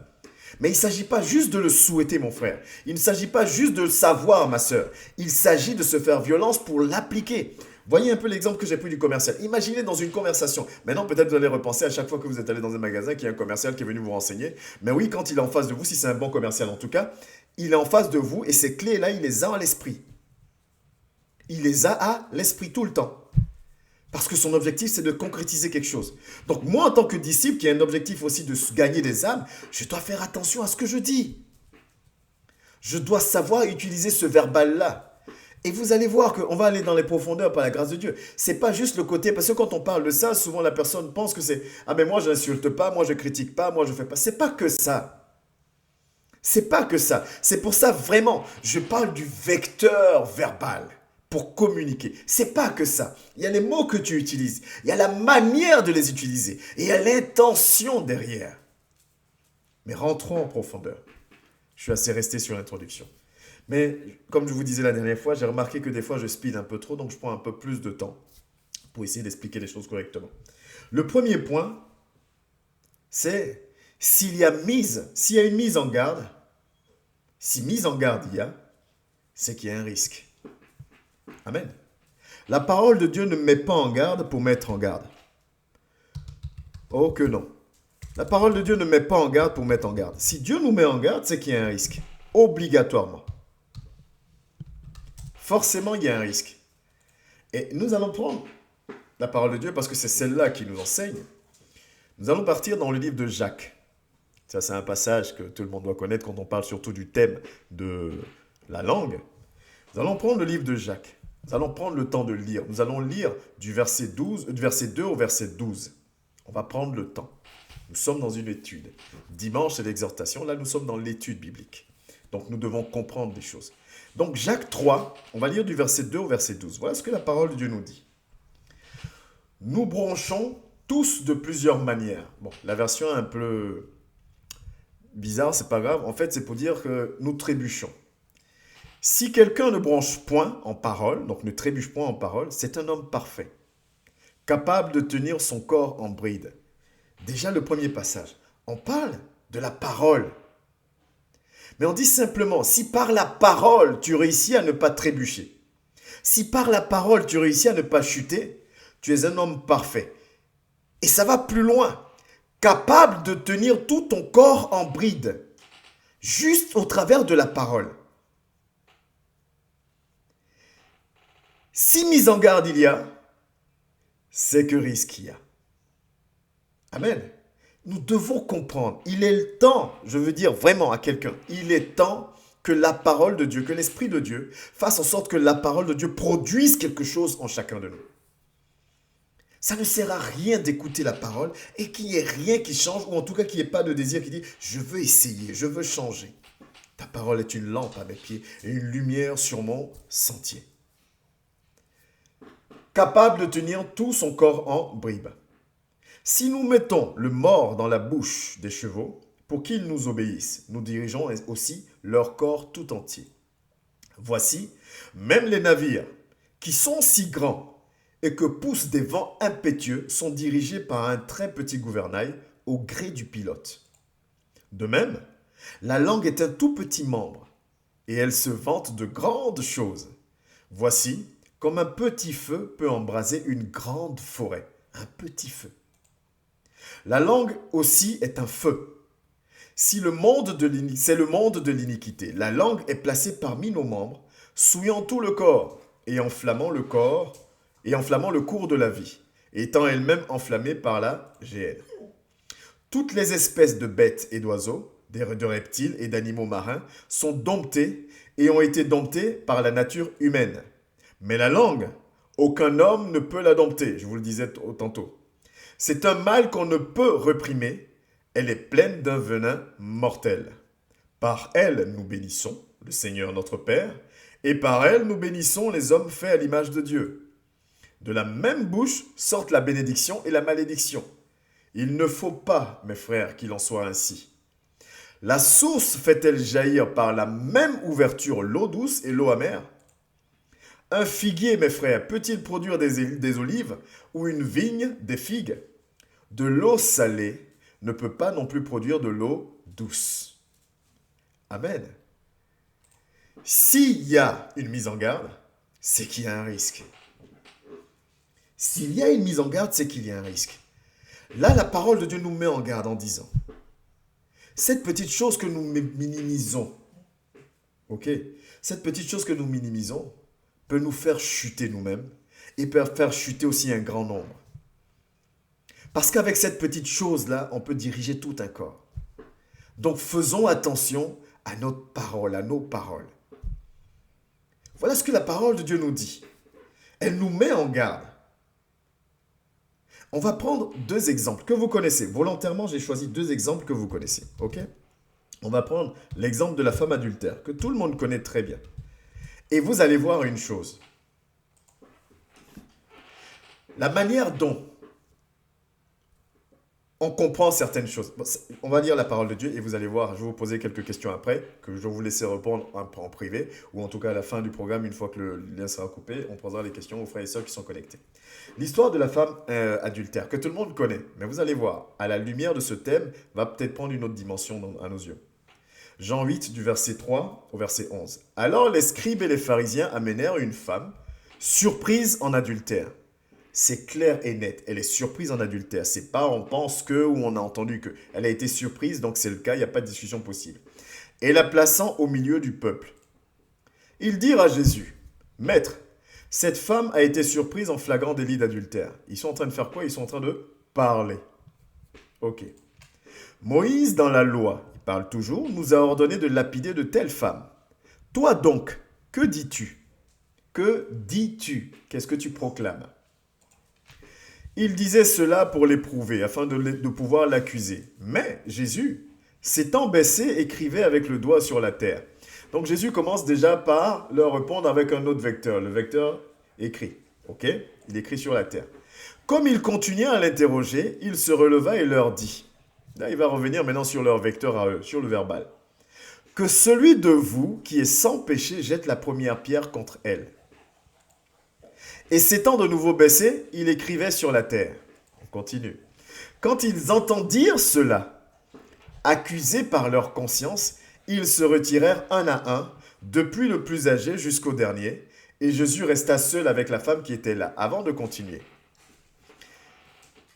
Mais il ne s'agit pas juste de le souhaiter, mon frère. Il ne s'agit pas juste de le savoir, ma soeur. Il s'agit de se faire violence pour l'appliquer. Voyez un peu l'exemple que j'ai pris du commercial. Imaginez dans une conversation. Maintenant, peut-être vous allez repenser à chaque fois que vous êtes allé dans un magasin qu'il y a un commercial qui est venu vous renseigner. Mais oui, quand il est en face de vous, si c'est un bon commercial en tout cas, il est en face de vous et ces clés-là, il les a à l'esprit. Il les a à l'esprit tout le temps. Parce que son objectif, c'est de concrétiser quelque chose. Donc moi, en tant que disciple, qui a un objectif aussi de gagner des âmes, je dois faire attention à ce que je dis. Je dois savoir utiliser ce verbal-là. Et vous allez voir qu'on va aller dans les profondeurs par la grâce de Dieu. C'est pas juste le côté, parce que quand on parle de ça, souvent la personne pense que c'est « Ah mais moi je n'insulte pas, moi je critique pas, moi je fais pas... » C'est pas que ça. C'est pas que ça. C'est pour ça vraiment, je parle du vecteur verbal pour communiquer. C'est pas que ça. Il y a les mots que tu utilises, il y a la manière de les utiliser et il y a l'intention derrière. Mais rentrons en profondeur. Je suis assez resté sur l'introduction. Mais comme je vous disais la dernière fois, j'ai remarqué que des fois je speed un peu trop, donc je prends un peu plus de temps pour essayer d'expliquer les choses correctement. Le premier point, c'est s'il y a une mise en garde, si mise en garde il y a, c'est qu'il y a un risque. Amen. La parole de Dieu ne met pas en garde pour mettre en garde. Oh que non. La parole de Dieu ne met pas en garde pour mettre en garde. Si Dieu nous met en garde, c'est qu'il y a un risque. Obligatoirement. Forcément, il y a un risque. Et nous allons prendre la parole de Dieu parce que c'est celle-là qui nous enseigne. Nous allons partir dans le livre de Jacques. Ça, c'est un passage que tout le monde doit connaître quand on parle surtout du thème de la langue. Nous allons prendre le livre de Jacques. Nous allons prendre le temps de le lire. Nous allons lire du verset 2 au verset 12. On va prendre le temps. Nous sommes dans une étude. Dimanche, c'est l'exhortation. Là, nous sommes dans l'étude biblique. Donc, nous devons comprendre des choses. Donc, Jacques 3, on va lire du verset 2 au verset 12. Voilà ce que la parole de Dieu nous dit. Nous bronchons tous de plusieurs manières. Bon, la version un peu bizarre, c'est pas grave. En fait, c'est pour dire que nous trébuchons. Si quelqu'un ne bronche point en parole, donc ne trébuche point en parole, c'est un homme parfait, capable de tenir son corps en bride. Déjà le premier passage, on parle de la parole. Mais on dit simplement, si par la parole tu réussis à ne pas trébucher, si par la parole tu réussis à ne pas chuter, tu es un homme parfait. Et ça va plus loin, capable de tenir tout ton corps en bride, juste au travers de la parole. Si mise en garde il y a, c'est que risque il y a. Amen. Nous devons comprendre. Il est le temps, je veux dire vraiment à quelqu'un, il est temps que la parole de Dieu, que l'Esprit de Dieu fasse en sorte que la parole de Dieu produise quelque chose en chacun de nous. Ça ne sert à rien d'écouter la parole et qu'il n'y ait rien qui change, ou en tout cas qu'il n'y ait pas de désir qui dit « je veux essayer, je veux changer ». Ta parole est une lampe à mes pieds et une lumière sur mon sentier. Capable de tenir tout son corps en bride. Si nous mettons le mors dans la bouche des chevaux pour qu'ils nous obéissent, nous dirigeons aussi leur corps tout entier. Voici, même les navires, qui sont si grands et que poussent des vents impétueux, sont dirigés par un très petit gouvernail au gré du pilote. De même, la langue est un tout petit membre, et elle se vante de grandes choses. Voici, comme un petit feu peut embraser une grande forêt. Un petit feu. La langue aussi est un feu. Si le monde c'est le monde de l'iniquité. La langue est placée parmi nos membres, souillant tout le corps et enflammant le cours de la vie, étant elle-même enflammée par la géhenne. Toutes les espèces de bêtes et d'oiseaux, de reptiles et d'animaux marins sont domptées et ont été domptées par la nature humaine. Mais la langue, aucun homme ne peut la dompter, je vous le disais tantôt. C'est un mal qu'on ne peut réprimer. Elle est pleine d'un venin mortel. Par elle, nous bénissons le Seigneur notre Père, et par elle, nous bénissons les hommes faits à l'image de Dieu. De la même bouche sortent la bénédiction et la malédiction. Il ne faut pas, mes frères, qu'il en soit ainsi. La source fait-elle jaillir par la même ouverture l'eau douce et l'eau amère? Un figuier, mes frères, peut-il produire des olives ou une vigne des figues? De l'eau salée ne peut pas non plus produire de l'eau douce. Amen. S'il y a une mise en garde, c'est qu'il y a un risque. S'il y a une mise en garde, c'est qu'il y a un risque. Là, la parole de Dieu nous met en garde en disant, cette petite chose que nous minimisons, ok, cette petite chose que nous minimisons peut nous faire chuter nous-mêmes et peut faire chuter aussi un grand nombre. Parce qu'avec cette petite chose-là, on peut diriger tout un corps. Donc faisons attention à notre parole, à nos paroles. Voilà ce que la parole de Dieu nous dit. Elle nous met en garde. On va prendre deux exemples que vous connaissez. Volontairement, j'ai choisi deux exemples que vous connaissez. Ok? On va prendre l'exemple de la femme adultère, que tout le monde connaît très bien. Et vous allez voir une chose. La manière dont on comprend certaines choses. On va lire la parole de Dieu et vous allez voir, je vais vous poser quelques questions après, que je vais vous laisser répondre en privé, ou en tout cas à la fin du programme, une fois que le lien sera coupé, on posera les questions aux frères et sœurs qui sont connectés. L'histoire de la femme adultère, que tout le monde connaît, mais vous allez voir, à la lumière de ce thème, va peut-être prendre une autre dimension à nos yeux. Jean 8, du verset 3 au verset 11. Alors les scribes et les pharisiens amenèrent une femme surprise en adultère. C'est clair et net, elle est surprise en adultère. C'est pas on pense que ou on a entendu que. Elle a été surprise, donc c'est le cas, il n'y a pas de discussion possible. Et la plaçant au milieu du peuple. Ils dirent à Jésus, Maître, cette femme a été surprise en flagrant délit d'adultère. Ils sont en train de faire quoi? Ils sont en train de parler. Ok. Moïse, dans la loi, il parle toujours, nous a ordonné de lapider de telles femmes. Toi donc, que dis-tu? Que dis-tu? Qu'est-ce que tu proclames? Il disait cela pour l'éprouver, afin de pouvoir l'accuser. Mais Jésus, s'étant baissé, écrivait avec le doigt sur la terre. Donc Jésus commence déjà par leur répondre avec un autre vecteur. Le vecteur écrit. Ok? Il écrit sur la terre. Comme il continuait à l'interroger, il se releva et leur dit. Là, il va revenir maintenant sur leur vecteur à eux, sur le verbal. Que celui de vous qui est sans péché jette la première pierre contre elle. Et s'étant de nouveau baissé, il écrivait sur la terre. On continue. Quand ils entendirent cela, accusés par leur conscience, ils se retirèrent un à un, depuis le plus âgé jusqu'au dernier, et Jésus resta seul avec la femme qui était là, avant de continuer.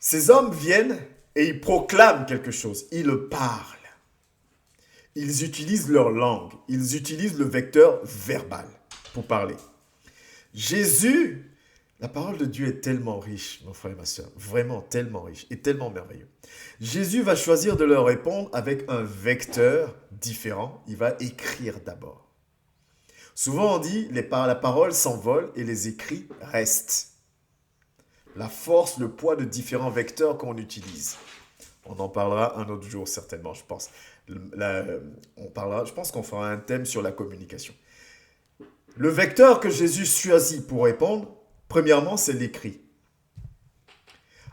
Ces hommes viennent et ils proclament quelque chose, ils parlent. Ils utilisent leur langue, ils utilisent le vecteur verbal pour parler. Jésus... La parole de Dieu est tellement riche, mon frère et ma soeur, vraiment tellement riche et tellement merveilleux. Jésus va choisir de leur répondre avec un vecteur différent. Il va écrire d'abord. Souvent on dit, la parole s'envole et les écrits restent. La force, le poids de différents vecteurs qu'on utilise. On en parlera un autre jour certainement, je pense. Je pense qu'on fera un thème sur la communication. Le vecteur que Jésus choisit pour répondre, premièrement, c'est l'écrit.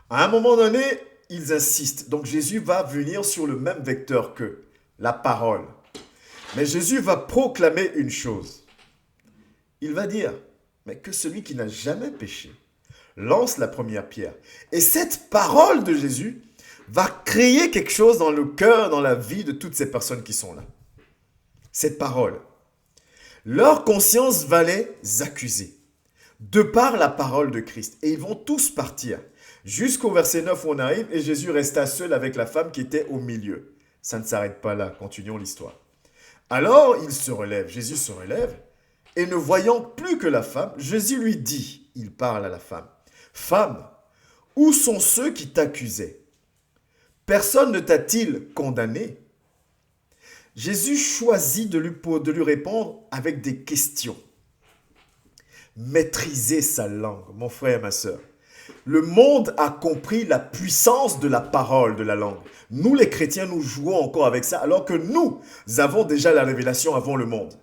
À un moment donné, ils insistent. Donc Jésus va venir sur le même vecteur qu'eux, la parole. Mais Jésus va proclamer une chose. il va dire, mais que celui qui n'a jamais péché lance la première pierre. Et cette parole de Jésus va créer quelque chose dans le cœur, dans la vie de toutes ces personnes qui sont là. Cette parole. Leur conscience va les accuser de par la parole de Christ. Et ils vont tous partir jusqu'au verset 9 où on arrive et Jésus resta seul avec la femme qui était au milieu. Ça ne s'arrête pas là, continuons l'histoire. Alors il se relève, Jésus se relève et ne voyant plus que la femme, Jésus lui dit, il parle à la femme, « Femme, où sont ceux qui t'accusaient? Personne ne t'a-t-il condamné ?» Jésus choisit de lui répondre avec des questions. Maîtriser sa langue, mon frère et ma sœur. Le monde a compris la puissance de la parole, de la langue. Nous, les chrétiens, nous jouons encore avec ça, alors que nous avons déjà la révélation avant le monde.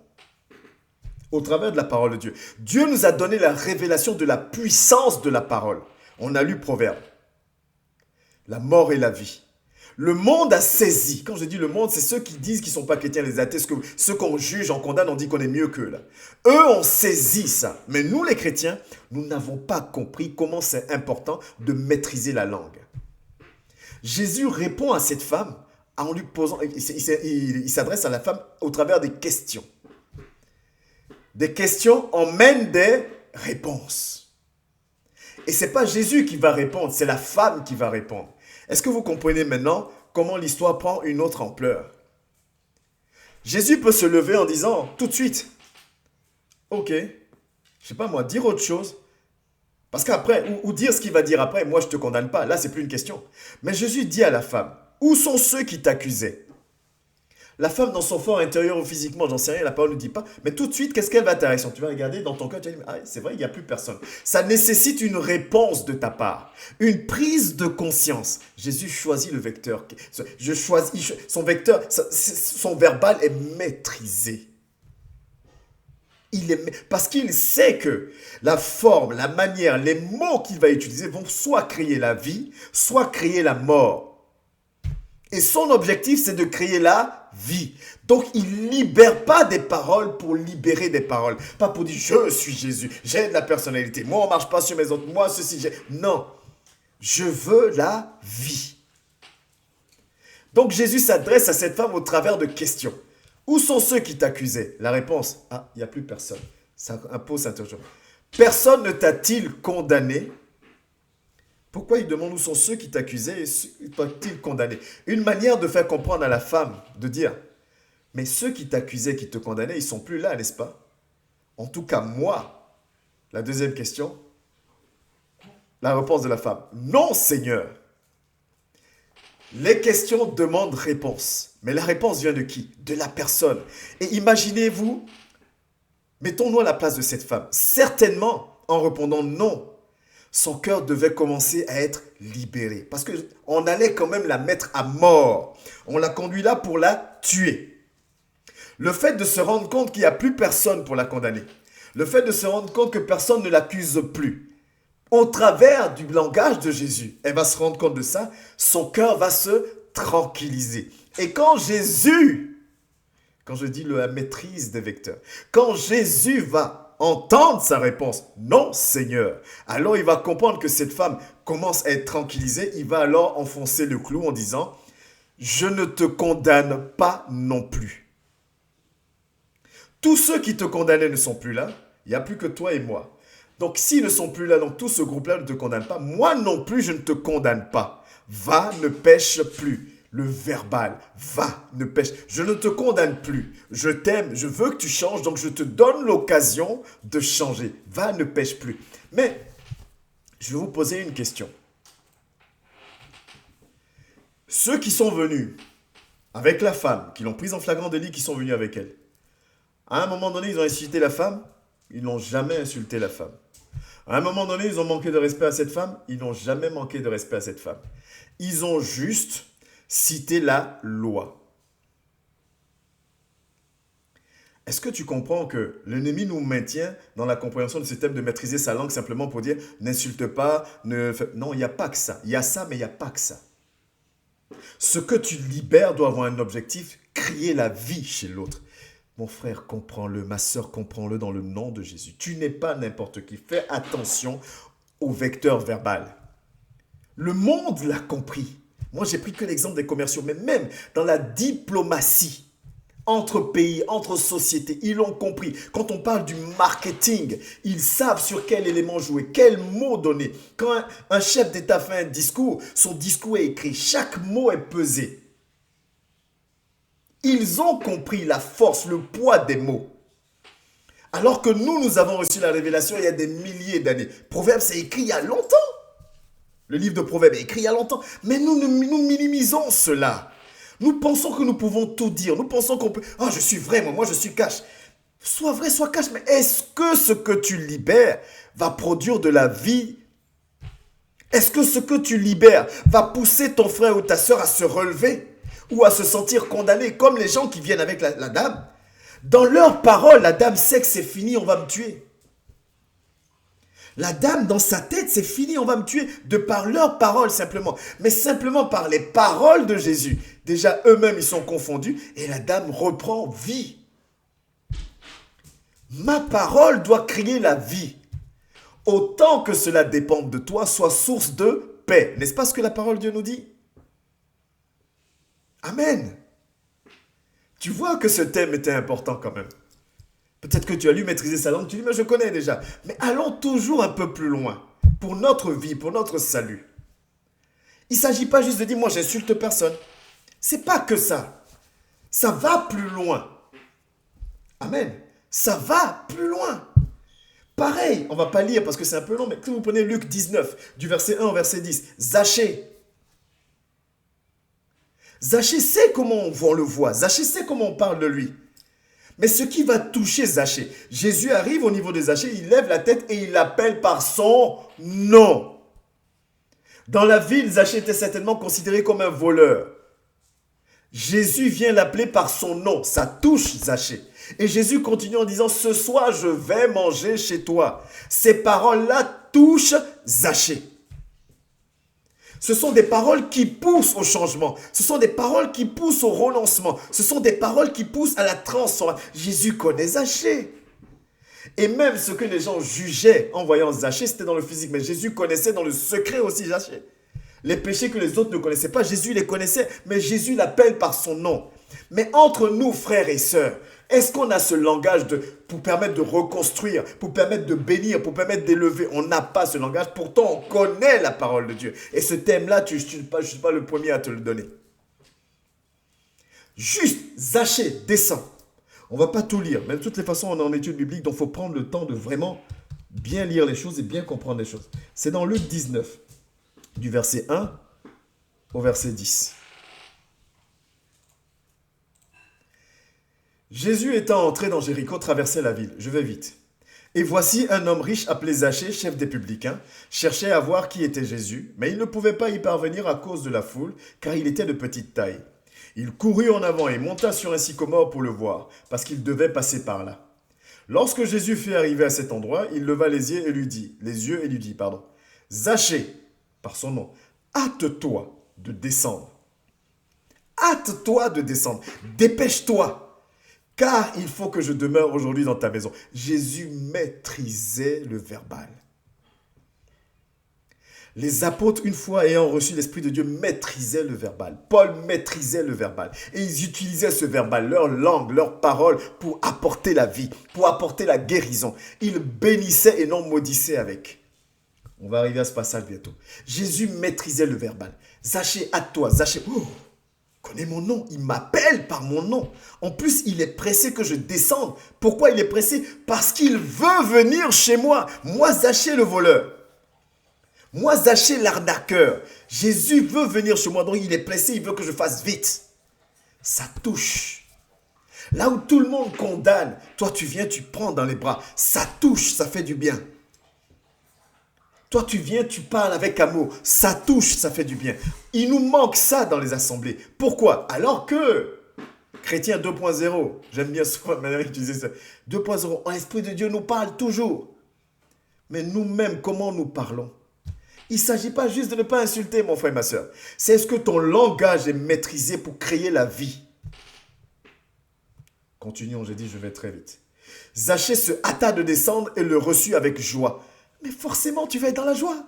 Au travers de la parole de Dieu. Dieu nous a donné la révélation de la puissance de la parole. On a lu Proverbe. La mort et la vie. Le monde a saisi. Quand je dis le monde, c'est ceux qui disent qu'ils ne sont pas chrétiens, les athées, ceux qu'on juge, on condamne, on dit qu'on est mieux qu'eux. Là. Eux ont saisi ça. Mais nous, les chrétiens, nous n'avons pas compris comment c'est important de maîtriser la langue. Jésus répond à cette femme en lui posant, il s'adresse à la femme au travers des questions. Des questions emmènent des réponses. Et ce n'est pas Jésus qui va répondre, c'est la femme qui va répondre. Est-ce que vous comprenez maintenant comment l'histoire prend une autre ampleur? Jésus peut se lever en disant tout de suite, ok, je ne sais pas moi, dire autre chose. Parce qu'après, ou dire ce qu'il va dire après, moi je ne te condamne pas, là c'est plus une question. Mais Jésus dit à la femme, où sont ceux qui t'accusaient? La femme dans son fort intérieur ou physiquement, j'en sais rien, la parole ne dit pas. Mais tout de suite, qu'est-ce qu'elle va te répondre? Tu vas regarder dans ton cœur, tu vas dire, ah, c'est vrai, il n'y a plus personne. Ça nécessite une réponse de ta part, une prise de conscience. Jésus choisit le vecteur. Son vecteur, son verbal est maîtrisé. Parce qu'il sait que la forme, la manière, les mots qu'il va utiliser vont soit créer la vie, soit créer la mort. Et son objectif, c'est de créer la vie. Donc, il ne libère pas des paroles pour libérer des paroles. Pas pour dire, je suis Jésus, j'ai de la personnalité. Moi, on ne marche pas sur mes autres. Moi, ceci, j'ai... Non, je veux la vie. Donc, Jésus s'adresse à cette femme au travers de questions. Où sont ceux qui t'accusaient? La réponse, ah, il n'y a plus personne. Ça impose cette interrogation. Personne ne t'a-t-il condamné? Pourquoi il demande où sont ceux qui t'accusaient et t'ont-ils condamné? Une manière de faire comprendre à la femme, de dire, mais ceux qui t'accusaient, qui te condamnaient, ils ne sont plus là, n'est-ce pas? En tout cas, moi. La deuxième question, la réponse de la femme, non Seigneur. Les questions demandent réponse. Mais la réponse vient de qui? De la personne. Et imaginez-vous, mettons-nous à la place de cette femme. Certainement, en répondant non, son cœur devait commencer à être libéré. Parce qu'on allait quand même la mettre à mort. On l'a conduit là pour la tuer. Le fait de se rendre compte qu'il n'y a plus personne pour la condamner. Le fait de se rendre compte que personne ne l'accuse plus. Au travers du langage de Jésus, elle va se rendre compte de ça. Son cœur va se tranquilliser. Et quand Jésus, quand je dis la maîtrise des vecteurs, quand Jésus va entendre sa réponse, non Seigneur, alors il va comprendre que cette femme commence à être tranquillisée, il va alors enfoncer le clou en disant, je ne te condamne pas non plus. Tous ceux qui te condamnaient ne sont plus là, il n'y a plus que toi et moi. Donc s'ils ne sont plus là, donc tout ce groupe-là ne te condamne pas, moi non plus je ne te condamne pas. Va, ne pêche plus. Le verbal, va, ne pêche. Je ne te condamne plus. Je t'aime, je veux que tu changes, donc je te donne l'occasion de changer. Va, ne pêche plus. Mais, je vais vous poser une question. Ceux qui sont venus avec la femme, qui l'ont prise en flagrant délit, qui sont venus avec elle, à un moment donné, ils ont insulté la femme, ils n'ont jamais insulté la femme. À un moment donné, ils ont manqué de respect à cette femme, ils n'ont jamais manqué de respect à cette femme. Ils ont juste citer la loi. Est-ce que tu comprends que l'ennemi nous maintient dans la compréhension de ce thème de maîtriser sa langue simplement pour dire n'insulte pas, non, il n'y a pas que ça. Il y a ça, mais il n'y a pas que ça. Ce que tu libères doit avoir un objectif, créer la vie chez l'autre. Mon frère, comprends-le. Ma sœur, comprends-le dans le nom de Jésus. Tu n'es pas n'importe qui. Fais attention au vecteur verbal. Le monde l'a compris. Moi, j'ai pris que l'exemple des commerciaux, mais même dans la diplomatie, entre pays, entre sociétés, ils l'ont compris. Quand on parle du marketing, ils savent sur quel élément jouer, quel mot donner. Quand un chef d'État fait un discours, son discours est écrit, chaque mot est pesé. Ils ont compris la force, le poids des mots. Alors que nous avons reçu la révélation il y a des milliers d'années. Proverbe, c'est écrit il y a longtemps. Le livre de Proverbes est écrit il y a longtemps. Mais nous minimisons cela. Nous pensons que nous pouvons tout dire. Nous pensons qu'on peut... Ah, je suis vrai, moi je suis cash. Sois vrai, sois cash. Mais est-ce que ce que tu libères va produire de la vie? Est-ce que ce que tu libères va pousser ton frère ou ta soeur à se relever ou à se sentir condamné, comme les gens qui viennent avec la dame? Dans leurs paroles, la dame sait que c'est fini, on va me tuer. La dame, dans sa tête, c'est fini, on va me tuer, de par leurs paroles simplement. Mais simplement par les paroles de Jésus. Déjà, eux-mêmes, ils sont confondus et la dame reprend vie. Ma parole doit créer la vie. Autant que cela dépende de toi, sois source de paix. N'est-ce pas ce que la parole de Dieu nous dit? Amen. Tu vois que ce thème était important quand même. Peut-être que tu as lu Maîtriser sa langue, tu dis, mais je connais déjà. Mais allons toujours un peu plus loin, pour notre vie, pour notre salut. Il ne s'agit pas juste de dire, moi j'insulte personne. C'est pas que ça. Ça va plus loin. Amen. Ça va plus loin. Pareil, on ne va pas lire parce que c'est un peu long, mais si vous prenez Luc 19, du verset 1 au verset 10, Zachée. Zachée sait comment on le voit. Zachée sait comment on parle de lui. Mais ce qui va toucher Zachée, Jésus arrive au niveau de Zachée, il lève la tête et il l'appelle par son nom. Dans la ville, Zachée était certainement considéré comme un voleur. Jésus vient l'appeler par son nom, ça touche Zachée. Et Jésus continue en disant, ce soir je vais manger chez toi. Ces paroles-là touchent Zachée. Ce sont des paroles qui poussent au changement. Ce sont des paroles qui poussent au relancement. Ce sont des paroles qui poussent à la transformation. Jésus connaît Zachée. Et même ce que les gens jugeaient en voyant Zachée, c'était dans le physique. Mais Jésus connaissait dans le secret aussi Zachée. Les péchés que les autres ne connaissaient pas, Jésus les connaissait. Mais Jésus l'appelle par son nom. Mais entre nous, frères et sœurs, est-ce qu'on a ce langage pour permettre de reconstruire, pour permettre de bénir, pour permettre d'élever? On n'a pas ce langage, pourtant on connaît la parole de Dieu. Et ce thème-là, je ne suis pas le premier à te le donner. Juste, Zachée, descend. On ne va pas tout lire, mais de toutes les façons, on est en étude biblique, donc il faut prendre le temps de vraiment bien lire les choses et bien comprendre les choses. C'est dans Luc 19, du verset 1 au verset 10. Jésus étant entré dans Jéricho, traversait la ville. Je vais vite. Et voici un homme riche appelé Zachée, chef des publicains, cherchait à voir qui était Jésus, mais il ne pouvait pas y parvenir à cause de la foule, car il était de petite taille. Il courut en avant et monta sur un sycomore pour le voir, parce qu'il devait passer par là. Lorsque Jésus fut arrivé à cet endroit, il leva les yeux et lui dit, Zachée, par son nom, hâte-toi de descendre. Hâte-toi de descendre. Dépêche-toi. Car il faut que je demeure aujourd'hui dans ta maison. Jésus maîtrisait le verbal. Les apôtres, une fois ayant reçu l'Esprit de Dieu, maîtrisaient le verbal. Paul maîtrisait le verbal. Et ils utilisaient ce verbal, leur langue, leurs paroles, pour apporter la vie, pour apporter la guérison. Ils bénissaient et non maudissaient avec. On va arriver à ce passage bientôt. Jésus maîtrisait le verbal. Zachée, hâte-toi. Zachée, connais mon nom, il m'appelle par mon nom. En plus, il est pressé que je descende. Pourquoi il est pressé? Parce qu'il veut venir chez moi. Moi, Zachée le voleur. Moi, Zachée l'arnaqueur. Jésus veut venir chez moi, donc il est pressé, il veut que je fasse vite. Ça touche. Là où tout le monde condamne, toi tu viens, tu prends dans les bras. Ça touche, ça fait du bien. Toi, tu viens, tu parles avec amour. Ça touche, ça fait du bien. Il nous manque ça dans les assemblées. Pourquoi? Alors que, chrétien 2.0, j'aime bien souvent manière d'utiliser ça. 2.0, l'Esprit de Dieu nous parle toujours. Mais nous-mêmes, comment nous parlons? Il ne s'agit pas juste de ne pas insulter, mon frère et ma soeur. C'est est-ce que ton langage est maîtrisé pour créer la vie? Continuons, j'ai dit, je vais très vite. Zachée se hâta de descendre et le reçut avec joie. Mais forcément, tu vas être dans la joie.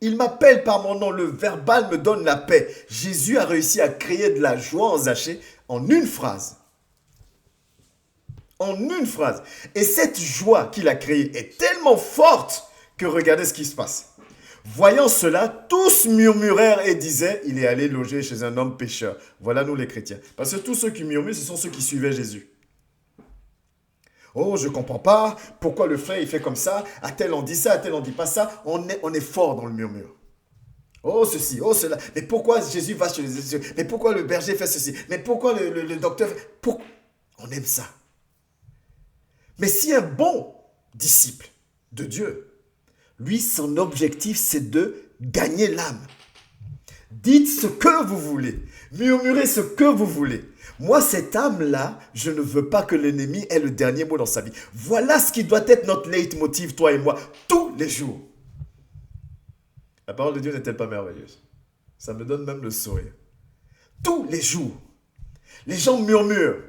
Il m'appelle par mon nom, le verbal me donne la paix. Jésus a réussi à créer de la joie en Zachée en une phrase. En une phrase. Et cette joie qu'il a créée est tellement forte que regardez ce qui se passe. Voyant cela, tous murmurèrent et disaient, il est allé loger chez un homme pécheur. Voilà nous les chrétiens. Parce que tous ceux qui murmurent, ce sont ceux qui suivaient Jésus. Oh, je ne comprends pas pourquoi le frère il fait comme ça, à tel on dit ça, à tel on dit pas ça. On est fort dans le murmure. Oh ceci, oh cela. Mais pourquoi Jésus va chez les... Mais pourquoi le berger fait ceci? Mais pourquoi le docteur... On aime ça. Mais si un bon disciple de Dieu, lui, son objectif, c'est de gagner l'âme. Dites ce que vous voulez. Murmurez ce que vous voulez. Moi, cette âme-là, je ne veux pas que l'ennemi ait le dernier mot dans sa vie. Voilà ce qui doit être notre leitmotiv, toi et moi, tous les jours. La parole de Dieu n'est-elle pas merveilleuse? Ça me donne même le sourire. Tous les jours, les gens murmurent.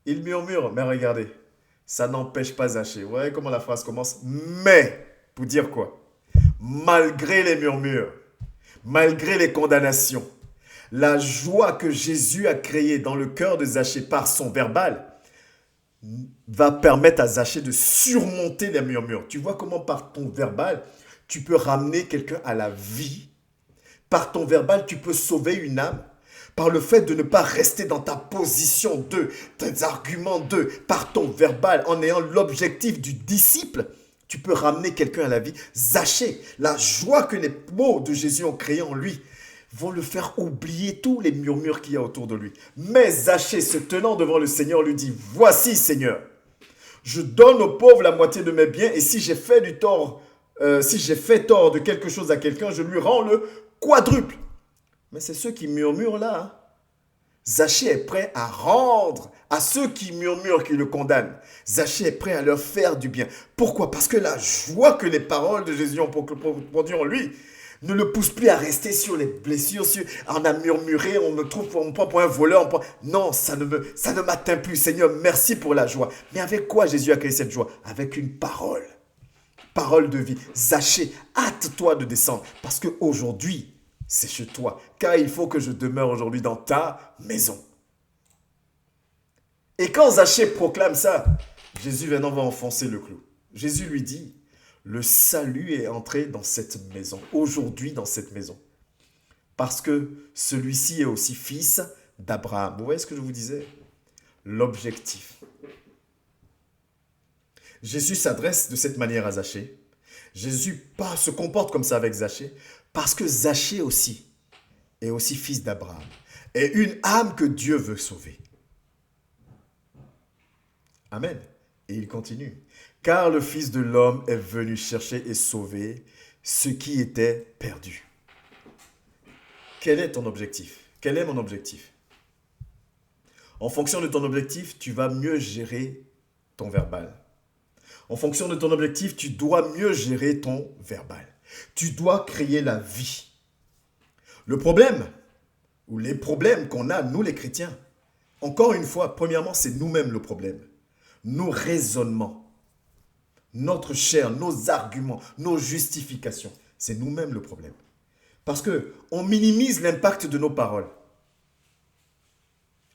Ils murmurent, mais regardez, ça n'empêche pas Zachée. Vous voyez comment la phrase commence? Mais, pour dire quoi? Malgré les murmures, malgré les condamnations, la joie que Jésus a créée dans le cœur de Zachée par son verbal va permettre à Zachée de surmonter les murmures. Tu vois comment par ton verbal, tu peux ramener quelqu'un à la vie. Par ton verbal, tu peux sauver une âme. Par le fait de ne pas rester dans ta position de, tes arguments de, par ton verbal, en ayant l'objectif du disciple, tu peux ramener quelqu'un à la vie. Zachée, la joie que les mots de Jésus ont créée en lui, vont le faire oublier tous les murmures qu'il y a autour de lui. Mais Zachée, se tenant devant le Seigneur, lui dit, « Voici, Seigneur, je donne aux pauvres la moitié de mes biens, et si j'ai fait tort de quelque chose à quelqu'un, je lui rends le quadruple. » Mais c'est ceux qui murmurent là. Hein. Zachée est prêt à rendre à ceux qui murmurent, qui le condamnent. Zachée est prêt à leur faire du bien. Pourquoi? Parce que la joie que les paroles de Jésus ont produit en lui ne le pousse plus à rester sur les blessures. On a murmuré, on me prend pour un voleur. Non, ça ne m'atteint plus. Seigneur, merci pour la joie. Mais avec quoi Jésus a créé cette joie? Avec une parole. Parole de vie. Zachée, hâte-toi de descendre. Parce qu'aujourd'hui, c'est chez toi, car il faut que je demeure aujourd'hui dans ta maison. Et quand Zachée proclame ça, Jésus maintenant va enfoncer le clou. Jésus lui dit, le salut est entré dans cette maison, aujourd'hui dans cette maison. Parce que celui-ci est aussi fils d'Abraham. Vous voyez ce que je vous disais? L'objectif. Jésus s'adresse de cette manière à Zachée. Jésus se comporte comme ça avec Zachée. Parce que Zachée aussi est aussi fils d'Abraham. Et une âme que Dieu veut sauver. Amen. Et il continue. Car le Fils de l'homme est venu chercher et sauver ce qui était perdu. Quel est ton objectif? Quel est mon objectif? En fonction de ton objectif, tu vas mieux gérer ton verbal. En fonction de ton objectif, tu dois mieux gérer ton verbal. Tu dois créer la vie. Le problème, ou les problèmes qu'on a, nous les chrétiens, encore une fois, premièrement, c'est nous-mêmes le problème. Nos raisonnements, notre chair, nos arguments, nos justifications, c'est nous-mêmes le problème. Parce qu'on minimise l'impact de nos paroles.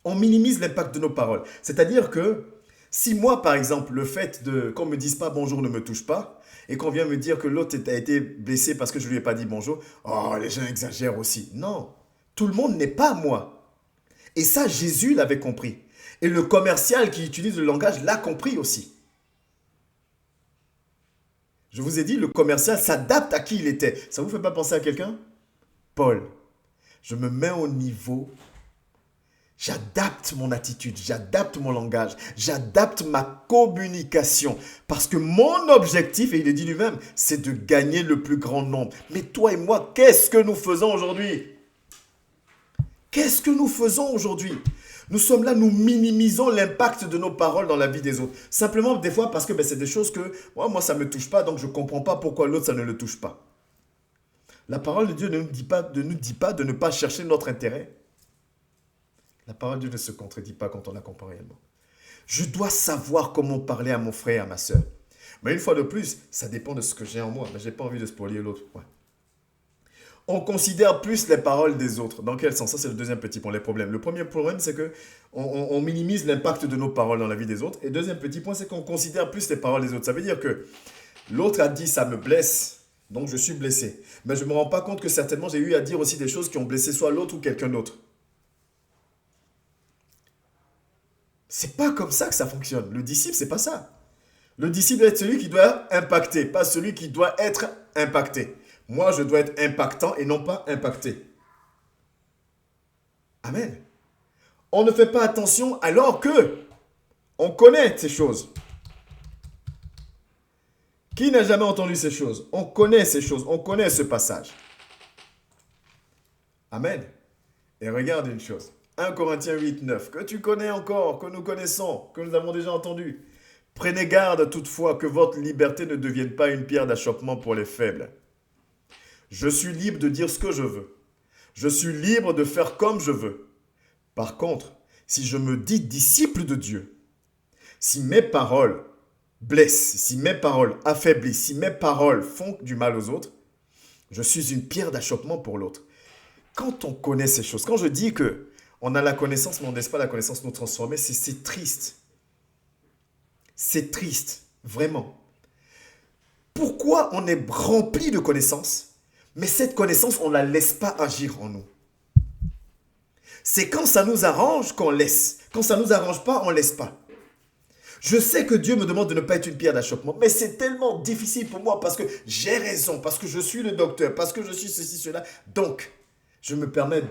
On minimise l'impact de nos paroles. C'est-à-dire que si moi, par exemple, le fait qu'on ne me dise pas bonjour ne me touche pas, et qu'on vient me dire que l'autre a été blessé parce que je ne lui ai pas dit bonjour, oh, les gens exagèrent aussi. Non, tout le monde n'est pas moi. Et ça, Jésus l'avait compris. Et le commercial qui utilise le langage l'a compris aussi. Je vous ai dit, le commercial s'adapte à qui il était. Ça ne vous fait pas penser à quelqu'un? Paul. Je me mets au niveau. J'adapte mon attitude, j'adapte mon langage, j'adapte ma communication. Parce que mon objectif, et il le dit lui-même, c'est de gagner le plus grand nombre. Mais toi et moi, qu'est-ce que nous faisons aujourd'hui? Qu'est-ce que nous faisons aujourd'hui? Nous sommes là, nous minimisons l'impact de nos paroles dans la vie des autres. Simplement, des fois, parce que c'est des choses que moi, ça ne me touche pas, donc je ne comprends pas pourquoi l'autre, ça ne le touche pas. La parole de Dieu ne nous dit pas de ne pas chercher notre intérêt. La parole de Dieu ne se contredit pas quand on la comprend réellement. Je dois savoir comment parler à mon frère, à ma soeur. Mais une fois de plus, ça dépend de ce que j'ai en moi. Mais je n'ai pas envie de spolier l'autre point. On considère plus les paroles des autres. Dans quel sens? Ça, c'est le deuxième petit point, les problèmes. Le premier problème, c'est que on minimise l'impact de nos paroles dans la vie des autres. Et deuxième petit point, c'est qu'on considère plus les paroles des autres. Ça veut dire que l'autre a dit « ça me blesse », donc je suis blessé. Mais je ne me rends pas compte que certainement, j'ai eu à dire aussi des choses qui ont blessé soit l'autre ou quelqu'un d'autre. C'est pas comme ça que ça fonctionne. Le disciple, c'est pas ça. Le disciple est celui qui doit impacter, pas celui qui doit être impacté. Moi, je dois être impactant et non pas impacté. Amen. On ne fait pas attention alors que on connaît ces choses. Qui n'a jamais entendu ces choses? On connaît ces choses, on connaît ce passage. Amen. Et regarde une chose. 1 Corinthiens 8, 9, que tu connais encore, que nous connaissons, que nous avons déjà entendu. Prenez garde toutefois que votre liberté ne devienne pas une pierre d'achoppement pour les faibles. Je suis libre de dire ce que je veux. Je suis libre de faire comme je veux. Par contre, si je me dis disciple de Dieu, si mes paroles blessent, si mes paroles affaiblissent, si mes paroles font du mal aux autres, je suis une pierre d'achoppement pour l'autre. Quand on connaît ces choses, quand je dis que on a la connaissance, mais on ne laisse pas la connaissance nous transformer, c'est triste. C'est triste, vraiment. Pourquoi on est rempli de connaissances, mais cette connaissance, on ne la laisse pas agir en nous? C'est quand ça nous arrange qu'on laisse. Quand ça ne nous arrange pas, on ne laisse pas. Je sais que Dieu me demande de ne pas être une pierre d'achoppement, mais c'est tellement difficile pour moi parce que j'ai raison, parce que je suis le docteur, parce que je suis ceci, cela. Donc, je me permets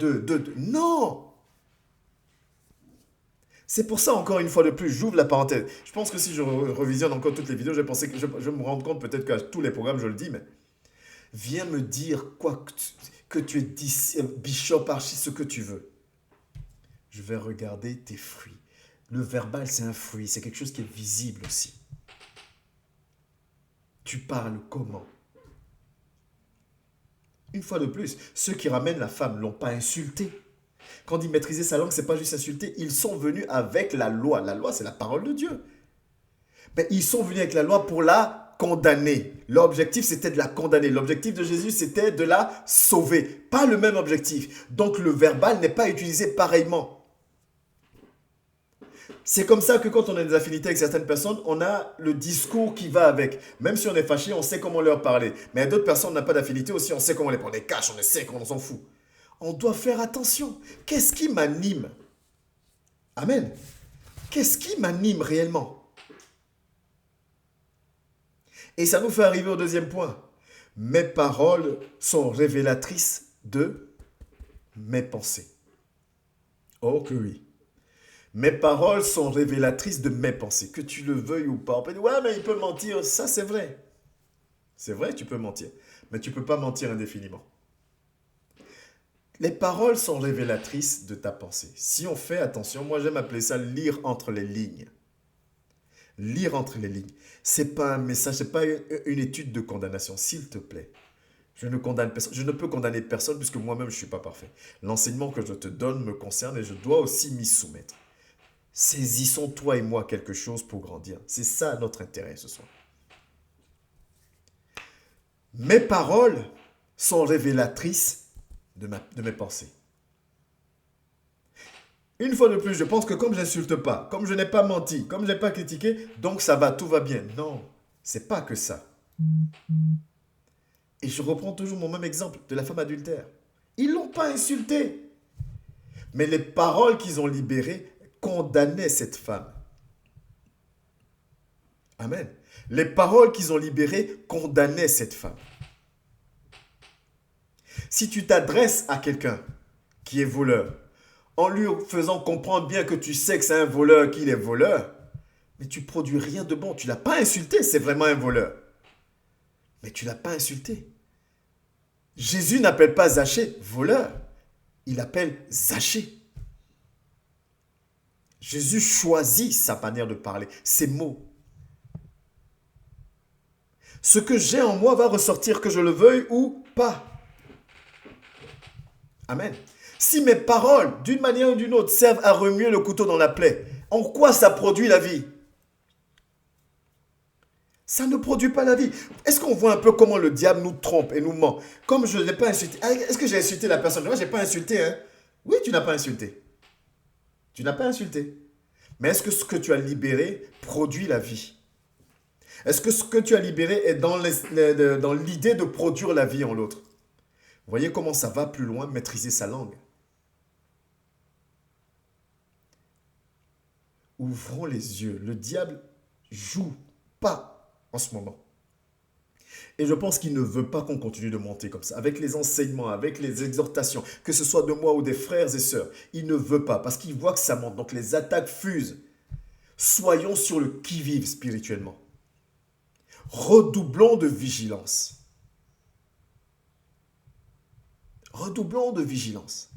Non! C'est pour ça, encore une fois de plus, j'ouvre la parenthèse. Je pense que si je revisionne encore toutes les vidéos, je vais me rendre compte, peut-être qu'à tous les programmes, je le dis, mais viens me dire quoi que tu es bishop, archi, ce que tu veux. Je vais regarder tes fruits. Le verbal, c'est un fruit, c'est quelque chose qui est visible aussi. Tu parles comment? Une fois de plus, ceux qui ramènent la femme ne l'ont pas insultée. Quand ils maîtrisaient sa langue, ce n'est pas juste insulter. Ils sont venus avec la loi. La loi, c'est la parole de Dieu. Mais ils sont venus avec la loi pour la condamner. L'objectif, c'était de la condamner. L'objectif de Jésus, c'était de la sauver. Pas le même objectif. Donc, le verbal n'est pas utilisé pareillement. C'est comme ça que quand on a des affinités avec certaines personnes, on a le discours qui va avec. Même si on est fâché, on sait comment leur parler. Mais à d'autres personnes, on n'a pas d'affinité aussi, on sait comment les prendre. On les cache, on les sait, on s'en fout. On doit faire attention. Qu'est-ce qui m'anime? Amen. Qu'est-ce qui m'anime réellement? Et ça nous fait arriver au deuxième point. Mes paroles sont révélatrices de mes pensées. Oh que oui. Mes paroles sont révélatrices de mes pensées. Que tu le veuilles ou pas. On peut dire, ouais, mais il peut mentir. Ça, c'est vrai. C'est vrai, tu peux mentir. Mais tu ne peux pas mentir indéfiniment. Les paroles sont révélatrices de ta pensée. Si on fait attention, moi j'aime appeler ça lire entre les lignes. Lire entre les lignes. Ce n'est pas un message, ce n'est pas une étude de condamnation, s'il te plaît. Je ne condamne personne. Je ne peux condamner personne puisque moi-même je ne suis pas parfait. L'enseignement que je te donne me concerne et je dois aussi m'y soumettre. Saisissons toi et moi quelque chose pour grandir. C'est ça notre intérêt ce soir. Mes paroles sont révélatrices de mes pensées. Une fois de plus, je pense que comme je n'insulte pas, comme je n'ai pas menti, comme je n'ai pas critiqué, donc ça va, tout va bien. Non, c'est pas que ça. Et je reprends toujours mon même exemple de la femme adultère. Ils ne l'ont pas insultée. Mais les paroles qu'ils ont libérées condamnaient cette femme. Amen. Les paroles qu'ils ont libérées condamnaient cette femme. Si tu t'adresses à quelqu'un qui est voleur, en lui faisant comprendre bien que tu sais que c'est un voleur, qu'il est voleur, mais tu ne produis rien de bon. Tu ne l'as pas insulté, c'est vraiment un voleur. Mais tu ne l'as pas insulté. Jésus n'appelle pas Zachée voleur, il appelle Zachée. Jésus choisit sa manière de parler, ses mots. Ce que j'ai en moi va ressortir que je le veuille ou pas. Amen. Si mes paroles, d'une manière ou d'une autre, servent à remuer le couteau dans la plaie, en quoi ça produit la vie? Ça ne produit pas la vie. Est-ce qu'on voit un peu comment le diable nous trompe et nous ment? Comme je ne l'ai pas insulté. Est-ce que j'ai insulté la personne? Moi, je n'ai pas insulté, hein? Oui, tu n'as pas insulté. Tu n'as pas insulté. Mais est-ce que ce que tu as libéré produit la vie? Est-ce que ce que tu as libéré est dans l'idée de produire la vie en l'autre? Vous voyez comment ça va plus loin, maîtriser sa langue. Ouvrons les yeux. Le diable joue pas en ce moment. Et je pense qu'il ne veut pas qu'on continue de monter comme ça, avec les enseignements, avec les exhortations, que ce soit de moi ou des frères et sœurs. Il ne veut pas, parce qu'il voit que ça monte. Donc les attaques fusent. Soyons sur le qui-vive spirituellement. Redoublons de vigilance. Redoublons de vigilance.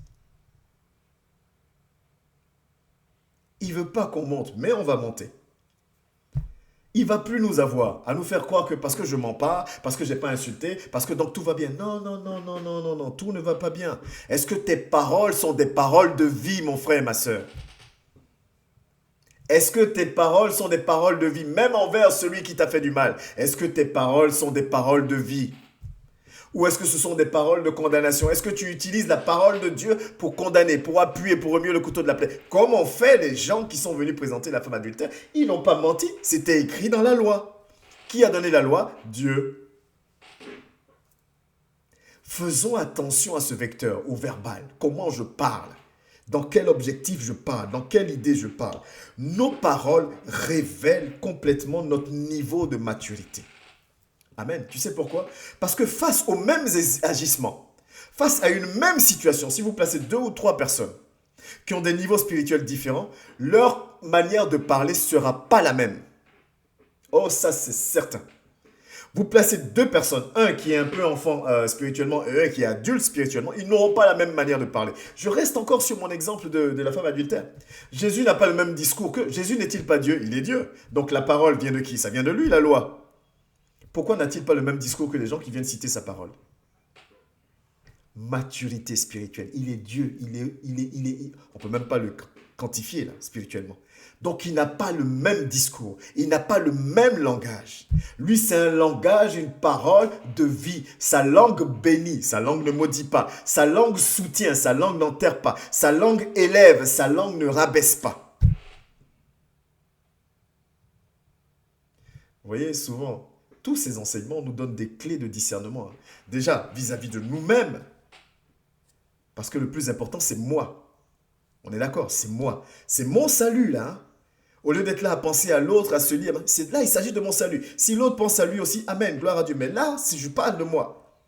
Il ne veut pas qu'on monte, mais on va monter. Il ne va plus nous avoir, à nous faire croire que parce que je mens pas, parce que je n'ai pas insulté, parce que donc tout va bien. Non, non, non, non, non, non, non, tout ne va pas bien. Est-ce que tes paroles sont des paroles de vie, mon frère et ma sœur? Est-ce que tes paroles sont des paroles de vie, même envers celui qui t'a fait du mal? Est-ce que tes paroles sont des paroles de vie? Ou est-ce que ce sont des paroles de condamnation? Est-ce que tu utilises la parole de Dieu pour condamner, pour appuyer, pour remuer le couteau de la plaie? Comme ont fait les gens qui sont venus présenter la femme adultère? Ils n'ont pas menti, c'était écrit dans la loi. Qui a donné la loi? Dieu. Faisons attention à ce vecteur, au verbal. Comment je parle? Dans quel objectif je parle? Dans quelle idée je parle? Nos paroles révèlent complètement notre niveau de maturité. Amen. Tu sais pourquoi? Parce que face aux mêmes agissements, face à une même situation, si vous placez 2 ou 3 personnes qui ont des niveaux spirituels différents, leur manière de parler ne sera pas la même. Oh, ça c'est certain. Vous placez 2 personnes, un qui est un peu enfant spirituellement et un qui est adulte spirituellement, ils n'auront pas la même manière de parler. Je reste encore sur mon exemple de la femme adultère. Jésus n'a pas le même discours que... Jésus n'est-il pas Dieu? Il est Dieu. Donc la parole vient de qui? Ça vient de lui, la loi. Pourquoi n'a-t-il pas le même discours que les gens qui viennent citer sa parole? Maturité spirituelle. Il est Dieu. On ne peut même pas le quantifier là, spirituellement. Donc il n'a pas le même discours. Il n'a pas le même langage. Lui, c'est un langage, une parole de vie. Sa langue bénit. Sa langue ne maudit pas. Sa langue soutient. Sa langue n'enterre pas. Sa langue élève. Sa langue ne rabaisse pas. Vous voyez, souvent... Tous ces enseignements nous donnent des clés de discernement. Déjà, vis-à-vis de nous-mêmes. Parce que le plus important, c'est moi. On est d'accord, c'est moi. C'est mon salut, là. Au lieu d'être là à penser à l'autre, à se lire, c'est là, il s'agit de mon salut. Si l'autre pense à lui aussi, amen, gloire à Dieu. Mais là, si je parle de moi,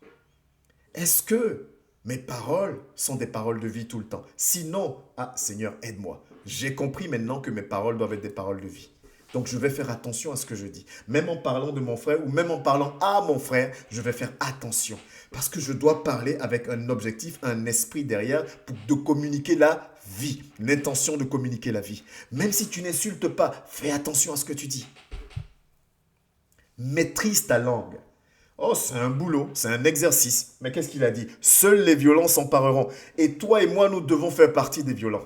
est-ce que mes paroles sont des paroles de vie tout le temps? Sinon, Seigneur, aide-moi. J'ai compris maintenant que mes paroles doivent être des paroles de vie. Donc, je vais faire attention à ce que je dis. Même en parlant de mon frère ou même en parlant à mon frère, je vais faire attention. Parce que je dois parler avec un objectif, un esprit derrière de communiquer la vie. L'intention de communiquer la vie. Même si tu n'insultes pas, fais attention à ce que tu dis. Maîtrise ta langue. Oh, c'est un boulot, c'est un exercice. Mais qu'est-ce qu'il a dit? Seuls les violents s'empareront. Et toi et moi, nous devons faire partie des violents.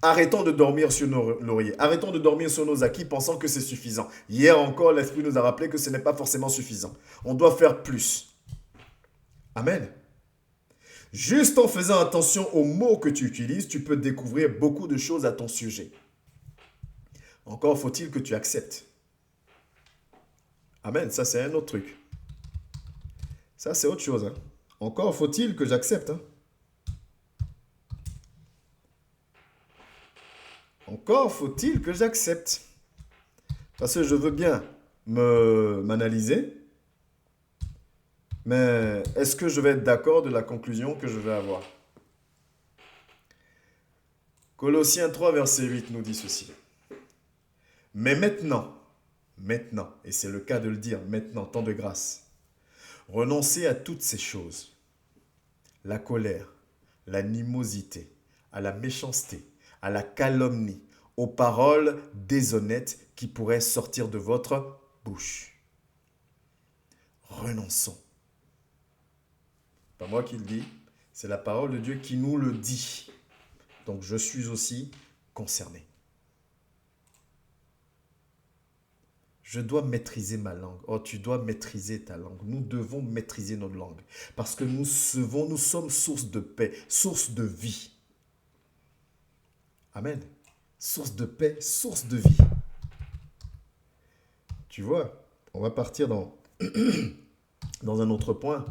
Arrêtons de dormir sur nos lauriers. Arrêtons de dormir sur nos acquis pensant que c'est suffisant. Hier encore, l'Esprit nous a rappelé que ce n'est pas forcément suffisant. On doit faire plus. Amen. Juste en faisant attention aux mots que tu utilises, tu peux découvrir beaucoup de choses à ton sujet. Encore faut-il que tu acceptes. Amen, ça c'est un autre truc. Ça c'est autre chose. Hein. Encore faut-il que j'accepte. Hein. Encore faut-il que j'accepte. Parce que je veux bien m'analyser. Mais est-ce que je vais être d'accord de la conclusion que je vais avoir? Colossiens 3, verset 8 nous dit ceci. Mais maintenant, et c'est le cas de le dire, maintenant, temps de grâce, renoncez à toutes ces choses. La colère, l'animosité, à la méchanceté, à la calomnie, aux paroles déshonnêtes qui pourraient sortir de votre bouche. Renonçons. Pas moi qui le dis, C'est la parole de Dieu qui nous le dit. Donc je suis aussi concerné. Je dois maîtriser ma langue. Oh, tu dois maîtriser ta langue. Nous devons maîtriser notre langue. Parce que nous sommes source de paix, source de vie. Amen. Source de paix, source de vie. Tu vois, on va partir dans un autre point.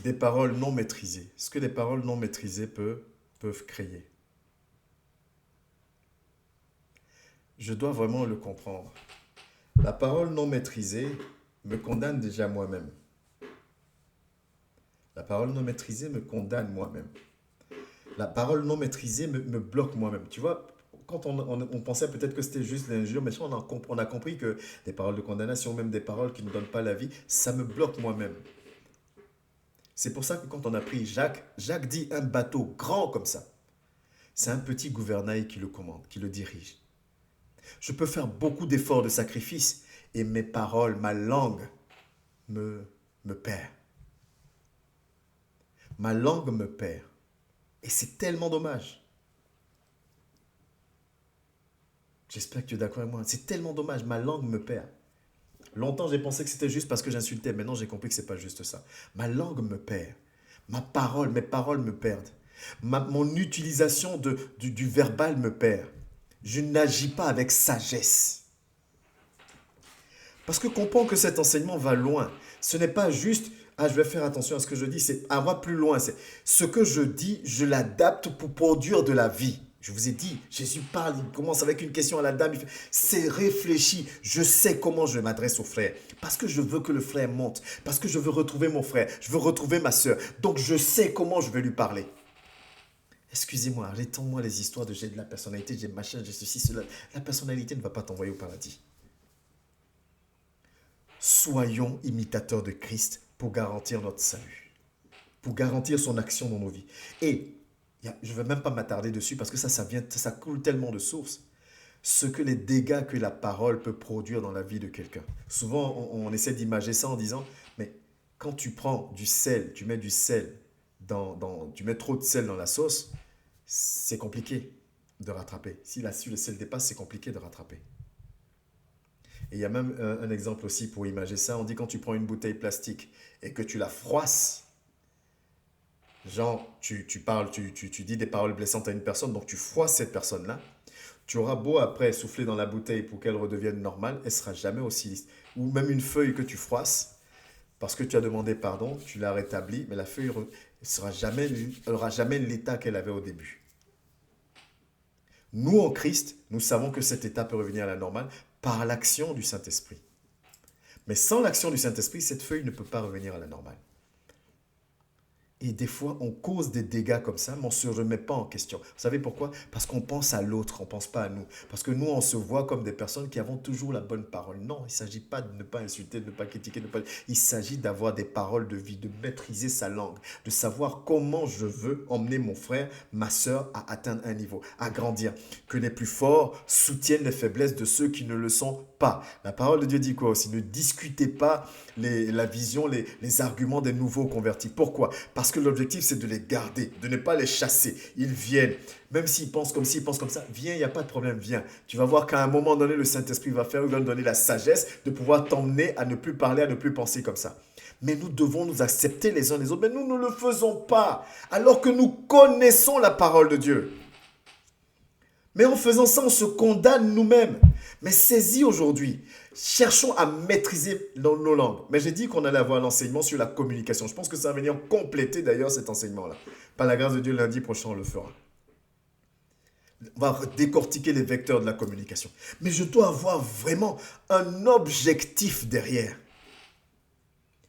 Des paroles non maîtrisées. Ce que les paroles non maîtrisées peuvent créer. Je dois vraiment le comprendre. La parole non maîtrisée me condamne déjà moi-même. La parole non maîtrisée me condamne moi-même. La parole non maîtrisée me bloque moi-même. Tu vois, quand on pensait peut-être que c'était juste l'injure, mais on a compris que des paroles de condamnation, même des paroles qui ne donnent pas la vie, ça me bloque moi-même. C'est pour ça que quand on a pris Jacques dit un bateau grand comme ça. C'est un petit gouvernail qui le commande, qui le dirige. Je peux faire beaucoup d'efforts de sacrifice et mes paroles, ma langue me perd. Ma langue me perd. Et c'est tellement dommage. J'espère que tu es d'accord avec moi. C'est tellement dommage, ma langue me perd. Longtemps, j'ai pensé que c'était juste parce que j'insultais. Maintenant, j'ai compris que ce n'est pas juste ça. Ma langue me perd. Mes paroles me perdent. Mon utilisation du verbal me perd. Je n'agis pas avec sagesse. Parce que comprends que cet enseignement va loin. Ce n'est pas juste, je vais faire attention à ce que je dis, c'est à voir plus loin. C'est ce que je dis, je l'adapte pour produire de la vie. Je vous ai dit, Jésus parle, il commence avec une question à la dame, il fait, c'est réfléchi, je sais comment je m'adresse au frère. Parce que je veux que le frère monte, parce que je veux retrouver mon frère, je veux retrouver ma soeur. Donc je sais comment je vais lui parler. Excusez-moi, arrêtons-moi les histoires de j'ai de la personnalité, j'ai machin, j'ai ceci, cela. La personnalité ne va pas t'envoyer au paradis. Soyons imitateurs de Christ pour garantir notre salut, pour garantir son action dans nos vies. Et je ne vais même pas m'attarder dessus parce que ça coule tellement de sources. Ce que les dégâts que la parole peut produire dans la vie de quelqu'un. Souvent, on essaie d'imager ça en disant, mais quand tu prends du sel, tu mets du sel tu mets trop de sel dans la sauce, c'est compliqué de rattraper. Si le sel dépasse, c'est compliqué de rattraper. Et il y a même un exemple aussi pour imager ça. On dit quand tu prends une bouteille plastique et que tu la froisses, genre tu dis des paroles blessantes à une personne, donc tu froisses cette personne-là, tu auras beau après souffler dans la bouteille pour qu'elle redevienne normale, elle ne sera jamais aussi lisse. Ou même une feuille que tu froisses, parce que tu as demandé pardon, tu l'as rétablie, mais la feuille elle n'aura jamais l'état qu'elle avait au début. Nous, en Christ, nous savons que cet état peut revenir à la normale par l'action du Saint-Esprit. Mais sans l'action du Saint-Esprit, cette feuille ne peut pas revenir à la normale. Et des fois, on cause des dégâts comme ça, mais on ne se remet pas en question. Vous savez pourquoi? Parce qu'on pense à l'autre, on ne pense pas à nous. Parce que nous, on se voit comme des personnes qui avons toujours la bonne parole. Non, il ne s'agit pas de ne pas insulter, de ne pas critiquer, il s'agit d'avoir des paroles de vie, de maîtriser sa langue, de savoir comment je veux emmener mon frère, ma soeur à atteindre un niveau, à grandir. Que les plus forts soutiennent les faiblesses de ceux qui ne le sont pas. La parole de Dieu dit quoi aussi? Ne discutez pas la vision, les arguments des nouveaux convertis. Pourquoi? Parce que l'objectif, c'est de les garder, de ne pas les chasser. Ils viennent, même s'ils pensent comme ci, ils pensent comme ça. Viens, il n'y a pas de problème, viens. Tu vas voir qu'à un moment donné, le Saint-Esprit va nous donner la sagesse de pouvoir t'emmener à ne plus parler, à ne plus penser comme ça. Mais nous devons nous accepter les uns les autres. Mais nous ne le faisons pas, alors que nous connaissons la parole de Dieu. Mais en faisant ça, on se condamne nous-mêmes. Mais saisis aujourd'hui. Cherchons à maîtriser nos langues. Mais j'ai dit qu'on allait avoir l'enseignement sur la communication. Je pense que ça va venir compléter d'ailleurs cet enseignement-là. Par la grâce de Dieu, lundi prochain, on le fera. On va décortiquer les vecteurs de la communication. Mais je dois avoir vraiment un objectif derrière.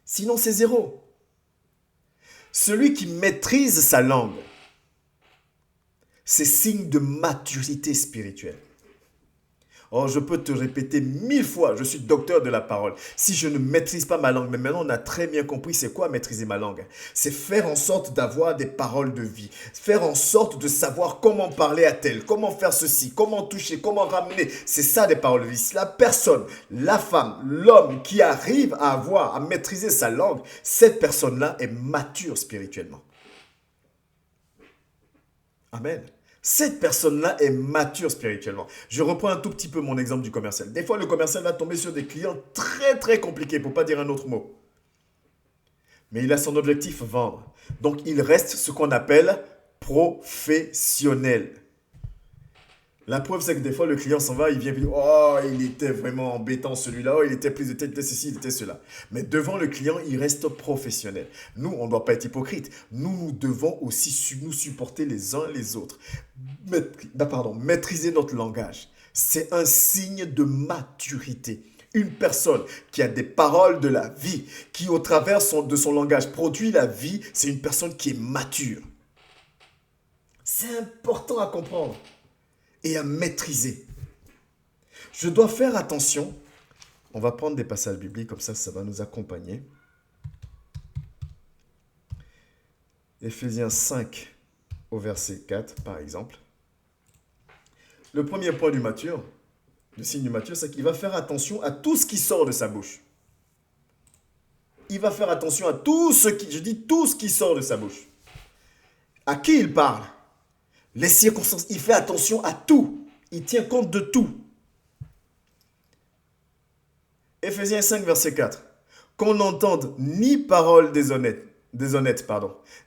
Sinon, c'est zéro. Celui qui maîtrise sa langue, c'est signe de maturité spirituelle. Oh, je peux te répéter 1000 fois, je suis docteur de la parole. Si je ne maîtrise pas ma langue, mais maintenant on a très bien compris c'est quoi maîtriser ma langue. C'est faire en sorte d'avoir des paroles de vie. Faire en sorte de savoir comment parler à tel, comment faire ceci, comment toucher, comment ramener. C'est ça des paroles de vie. Si la personne, la femme, l'homme qui arrive à avoir, à maîtriser sa langue, cette personne-là est mature spirituellement. Amen. Cette personne-là est mature spirituellement. Je reprends un tout petit peu mon exemple du commercial. Des fois, le commercial va tomber sur des clients très très compliqués, pour ne pas dire un autre mot. Mais il a son objectif, vendre. Donc, il reste ce qu'on appelle professionnel. La preuve, c'est que des fois, le client s'en va, il vient et dit, oh, il était vraiment embêtant celui-là, oh, il était prise de tête, il était ceci, il était cela. Mais devant le client, il reste professionnel. Nous, on ne doit pas être hypocrite. Nous devons aussi nous supporter les uns les autres. Maîtriser notre langage. C'est un signe de maturité. Une personne qui a des paroles de la vie, qui au travers de son langage produit la vie, c'est une personne qui est mature. C'est important à comprendre et à maîtriser. Je dois faire attention. On va prendre des passages bibliques, comme ça va nous accompagner. Éphésiens 5 au verset 4, par exemple. Le premier point du mature, le signe du mature, c'est qu'il va faire attention à tout ce qui sort de sa bouche. Il va faire attention à tout ce qui sort de sa bouche. À qui il parle? Les circonstances, il fait attention à tout. Il tient compte de tout. Éphésiens 5, verset 4. Qu'on n'entende ni paroles déshonnêtes,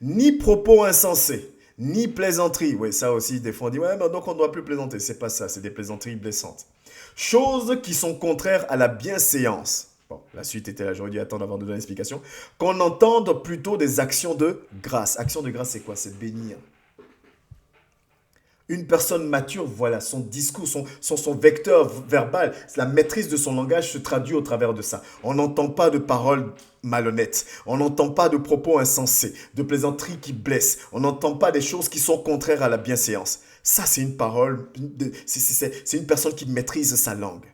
ni propos insensés, ni plaisanteries. Oui, ça aussi, des fois on dit, ouais, mais donc on ne doit plus plaisanter. C'est pas ça, c'est des plaisanteries blessantes. Choses qui sont contraires à la bienséance. Bon, la suite était là, j'aurais dû attendre avant de donner l'explication. Qu'on entende plutôt des actions de grâce. Action de grâce, c'est quoi? C'est bénir. Une personne mature, voilà, son discours, son vecteur verbal, la maîtrise de son langage se traduit au travers de ça. On n'entend pas de paroles malhonnêtes, on n'entend pas de propos insensés, de plaisanteries qui blessent, on n'entend pas des choses qui sont contraires à la bienséance. Ça, c'est une parole, c'est une personne qui maîtrise sa langue.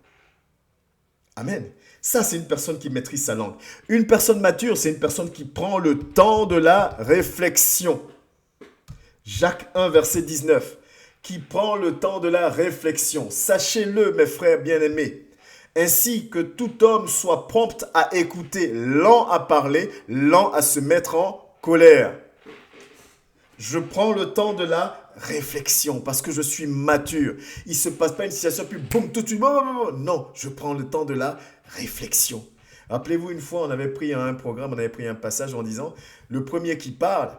Amen. Ça, c'est une personne qui maîtrise sa langue. Une personne mature, c'est une personne qui prend le temps de la réflexion. Jacques 1, verset 19. Qui prend le temps de la réflexion. Sachez-le, mes frères bien-aimés, ainsi que tout homme soit prompt à écouter, lent à parler, lent à se mettre en colère. Je prends le temps de la réflexion parce que je suis mature. Il ne se passe pas une situation puis boum, tout de suite. Non, je prends le temps de la réflexion. Rappelez-vous, une fois, on avait pris un programme, on avait pris un passage en disant, le premier qui parle,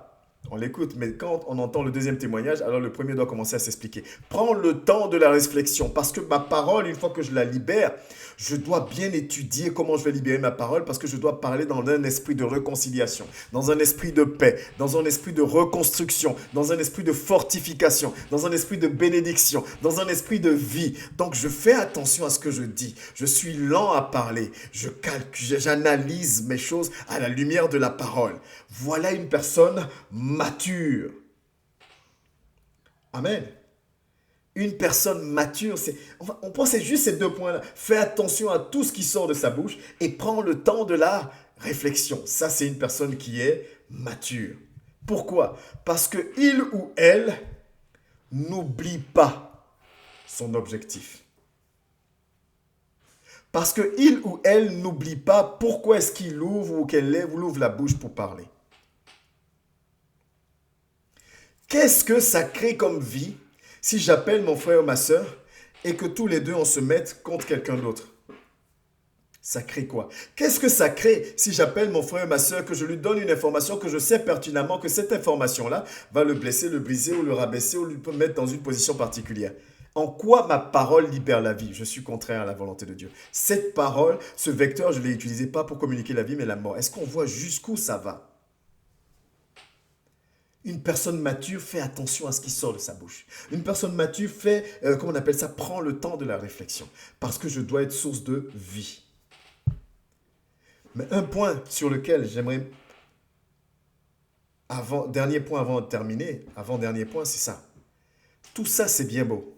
on l'écoute, mais quand on entend le deuxième témoignage, alors le premier doit commencer à s'expliquer. Prends le temps de la réflexion, parce que ma parole, une fois que je la libère, je dois bien étudier comment je vais libérer ma parole, parce que je dois parler dans un esprit de réconciliation, dans un esprit de paix, dans un esprit de reconstruction, dans un esprit de fortification, dans un esprit de bénédiction, dans un esprit de vie. Donc je fais attention à ce que je dis. Je suis lent à parler. Je calcule, j'analyse mes choses à la lumière de la parole. Voilà une personne mature. Amen. Une personne mature, on pense c'est juste ces deux points-là. Fais attention à tout ce qui sort de sa bouche et prends le temps de la réflexion. Ça, c'est une personne qui est mature. Pourquoi? Parce que il ou elle n'oublie pas son objectif. Parce que il ou elle n'oublie pas pourquoi est-ce qu'il ouvre ou qu'elle ouvre la bouche pour parler. Qu'est-ce que ça crée comme vie si j'appelle mon frère ou ma soeur et que tous les deux on se mette contre quelqu'un d'autre? Ça crée quoi? Qu'est-ce que ça crée si j'appelle mon frère ou ma soeur, que je lui donne une information, que je sais pertinemment que cette information-là va le blesser, le briser ou le rabaisser ou le mettre dans une position particulière? En quoi ma parole libère la vie? Je suis contraire à la volonté de Dieu. Cette parole, ce vecteur, je ne l'ai utilisé pas pour communiquer la vie, mais la mort. Est-ce qu'on voit jusqu'où ça va? Une personne mature fait attention à ce qui sort de sa bouche. Une personne mature comment on appelle ça, prend le temps de la réflexion. Parce que je dois être source de vie. Mais un point sur lequel j'aimerais, dernier point avant de terminer, avant-dernier point, c'est ça. Tout ça, c'est bien beau.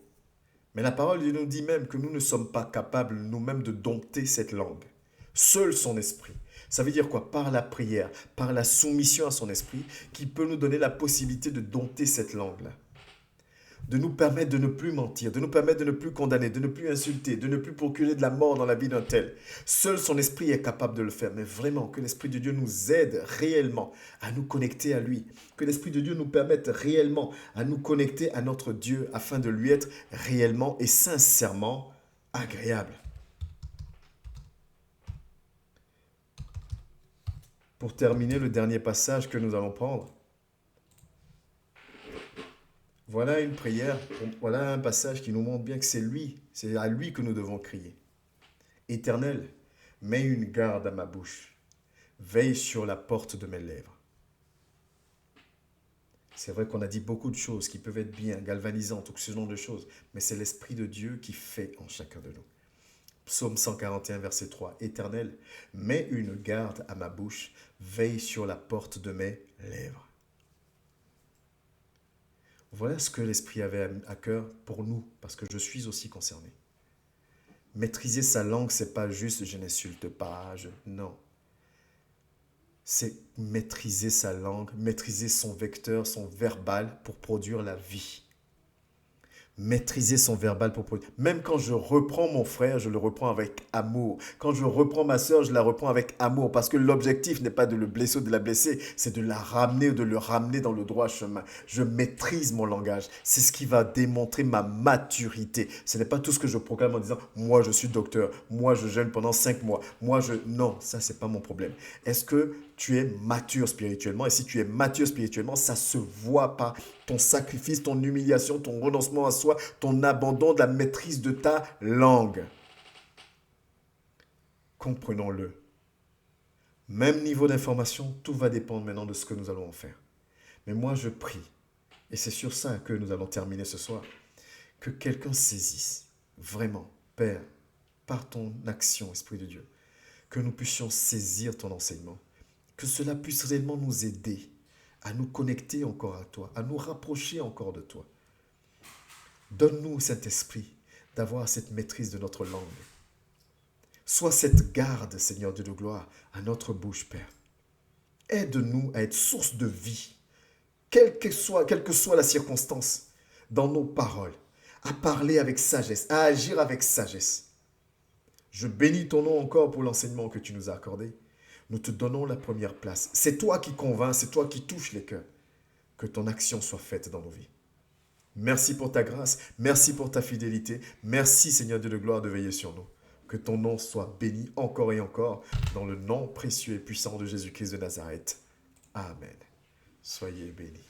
Mais la parole de Dieu nous dit même que nous ne sommes pas capables nous-mêmes de dompter cette langue. Seul son esprit. Ça veut dire quoi? Par la prière, par la soumission à son esprit, qui peut nous donner la possibilité de dompter cette langue-là. De nous permettre de ne plus mentir, de nous permettre de ne plus condamner, de ne plus insulter, de ne plus procurer de la mort dans la vie d'un tel. Seul son esprit est capable de le faire. Mais vraiment, que l'Esprit de Dieu nous aide réellement à nous connecter à lui. Que l'Esprit de Dieu nous permette réellement à nous connecter à notre Dieu afin de lui être réellement et sincèrement agréable. Pour terminer, le dernier passage que nous allons prendre. Voilà une prière, voilà un passage qui nous montre bien que c'est à lui que nous devons crier. Éternel, mets une garde à ma bouche, veille sur la porte de mes lèvres. C'est vrai qu'on a dit beaucoup de choses qui peuvent être bien, galvanisantes, ou ce genre de choses, mais c'est l'Esprit de Dieu qui fait en chacun de nous. Psaume 141, verset 3. Éternel, mets une garde à ma bouche, veille sur la porte de mes lèvres. Voilà ce que l'Esprit avait à cœur pour nous, parce que je suis aussi concerné. Maîtriser sa langue, c'est pas juste je n'insulte pas, non. C'est maîtriser sa langue, maîtriser son vecteur, son verbal pour produire la vie. Maîtriser son verbal pour produire. Même quand je reprends mon frère, je le reprends avec amour. Quand je reprends ma soeur, je la reprends avec amour. Parce que l'objectif n'est pas de le blesser ou de la blesser, c'est de la ramener ou de le ramener dans le droit chemin. Je maîtrise mon langage. C'est ce qui va démontrer ma maturité. Ce n'est pas tout ce que je proclame en disant « moi je suis docteur, moi je jeûne pendant 5 mois, moi je… » Non, ça c'est pas mon problème. Est-ce que tu es mature spirituellement? Et si tu es mature spirituellement, ça se voit par ton sacrifice, ton humiliation, ton renoncement à soi, ton abandon de la maîtrise de ta langue. Comprenons-le. Même niveau d'information, tout va dépendre maintenant de ce que nous allons en faire. Mais moi, je prie, et c'est sur ça que nous allons terminer ce soir, que quelqu'un saisisse, vraiment, Père, par ton action, Esprit de Dieu, que nous puissions saisir ton enseignement, que cela puisse réellement nous aider à nous connecter encore à toi, à nous rapprocher encore de toi. Donne-nous, Saint-Esprit, d'avoir cette maîtrise de notre langue. Sois cette garde, Seigneur Dieu de gloire, à notre bouche, Père. Aide-nous à être source de vie, quelle que soit la circonstance, dans nos paroles, à parler avec sagesse, à agir avec sagesse. Je bénis ton nom encore pour l'enseignement que tu nous as accordé. Nous te donnons la première place. C'est toi qui convaincs, c'est toi qui touches les cœurs. Que ton action soit faite dans nos vies. Merci pour ta grâce, merci pour ta fidélité. Merci Seigneur Dieu de gloire de veiller sur nous. Que ton nom soit béni encore et encore dans le nom précieux et puissant de Jésus-Christ de Nazareth. Amen. Soyez bénis.